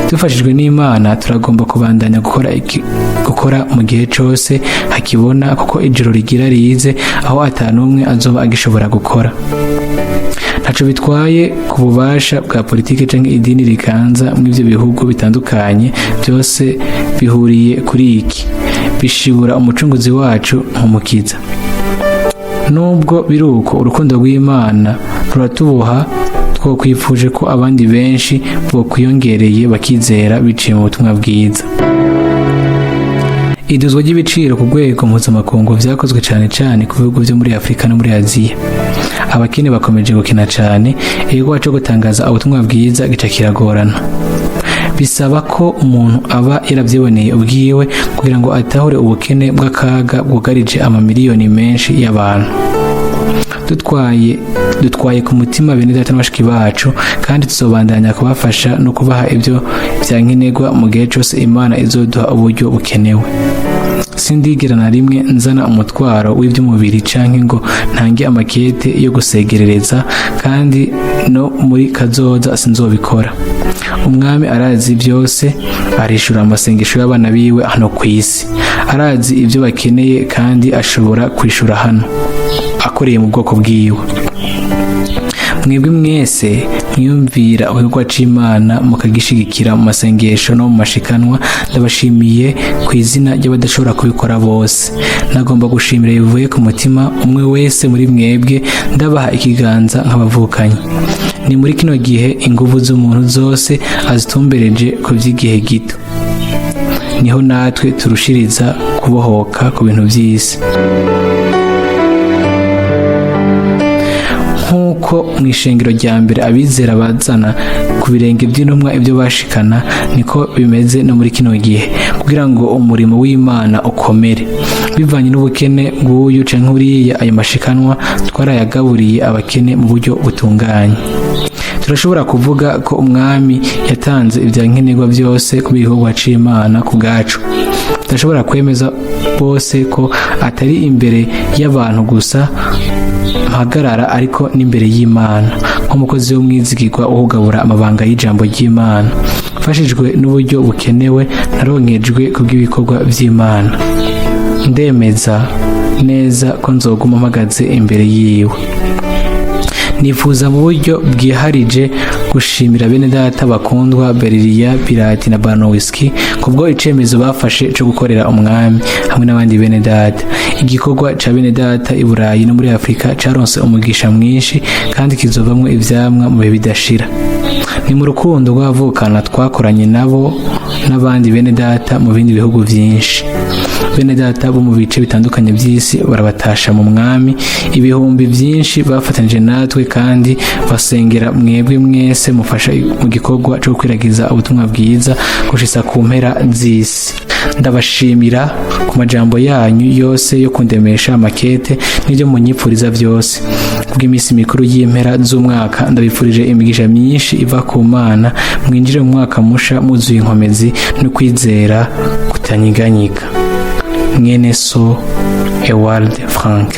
A: Dufashijwe n'Imana turagomba kubandanya gukora mu gihe cose hakibona, kuko ijoro rigira rize aho atanumwe azoba agishobora gukora. Ntaco bitwaye ku bubasha bwa politike canke idini rikanza mw'ivyo bihugu bitandukanye, byose bihuriye kuri iki: bishibura umucunguzi wacu nk'umukiza. Nubwo biruko, urukundo rw'Imana ruratuboha. Twokwifuje ko abandi benshi bokwiyongereye bakizera biciye mu butumwa bwiza. Iduzwa ry'ibiciro ku rwego mpuzamakungu vyakozwe cane cane ku bihugu vyo muri Afrika no muri Aziya. Abakene bakomeje gukina cane, igikorwa co gutangaza ubutumwa bwiza gica kiragorana. Bisaba ko umuntu aba yaravyiboneye ubwiwe kugira ngo atahure ubukene bw'akaga bwugarije amamiliyoni menshi y'abantu. Dutwaye ku mutima bene data n'abashiki bacu, kandi tuzobandanya kubafasha no kubaha ibyo vyankenerwa mu gihe cose Imana izoduha uburyo bukenewe. Sindigera na rimwe nzana umutwaro w'ivy'umubiri canke ngo ntange amakete yo gusegerereza, kandi no muri kazoza sinzobikora. Umwami arazi byose, arishura amasengesho y'abana biwe hano kw'isi. Arazi ibyo bakeneye, kandi ashobora kwishura hano akoreye mu bwoko bwiwe. Mwebwe mwese mwiyumvira igikorwa c'Imana mukagishigikira mu masengesho no mu mashikanwa, ndabashimiye ku izina ry'abadashobora kubikora bose. Nagomba gushimira bivuye ku mutima umwe wese muri mwebwe, ndabaha ikiganza nk'abavukanyi. Ni muri kino gihe inguvu z'umuntu zose azitumbereje ku vy'igihe gito, niho natwe turushiriza kubohoka ku bintu vy'isi. Nk'uko mw'ishengero rya mbere abizera bazana ku birenge by'intumwa ibyo bashikana, niko bimeze no muri kino gihe, kugira ngo umurimo w'Imana ukomere. Bivanye n'ubukene bw'uyu canke uriya, ayo mashikanwa twarayagaburiye abakene mu buryo butunganye. Turashobora kuvuga ko umwami yatanze ivyankenerwa byose ku bikorwa c'Imana ku bwacu. Turashobora kwemeza bose ko atari imbere y'abantu gusa mpagarara, ariko n'imbere y'Imana nk'umukozi w'umwizigirwa uhugabura amabanga y'ijambo ry'Imana. Mfashijwe n'uburyo bukenewe, naronkejwe kubw'ibikorwa vy'Imana. Ndemeza neza ko nzoguma mpagaze imbere yiwe. Nifuza mu buryo bwiharije gushimira bene data bakundwa Beriliya, Pirati na Barnowiski kubwo icemezo bafashe cyo gukorera umwami hamwe n'abandi bene data. Igikorwa ca bene data i Burayi no muri Afrika caronse umugisha mwinshi, kandi kizovamwo ivyamwa mu bihe bidashira. Ni mu rukundo rw'abavukana twakoranye nabo n'abandi bene data mu bindi bihugu vyinshi. Bene data bo mu bice bitandukanye by'isi barabatasha mu mwami. Ibihumbi byinshi bafatanije natwe, kandi basengera mwebwe mwese mufasha mu gikorwa cyo gukwiragiza ubutumwa bwiza gushitsa ku mpera z'isi. Ndabashimira ku majambo yanyu yose yo kundemesha amakete n'ibyo munyipfuriza byose. Kubw'iminsi mikuru y'impera z'umwaka, ndabifurije imigisha myinshi iva ku Mana. Mwinjire mu mwaka musha muzuye inkomezi no kwizera kutanyiganyiga. Mwene So Ewald Franck.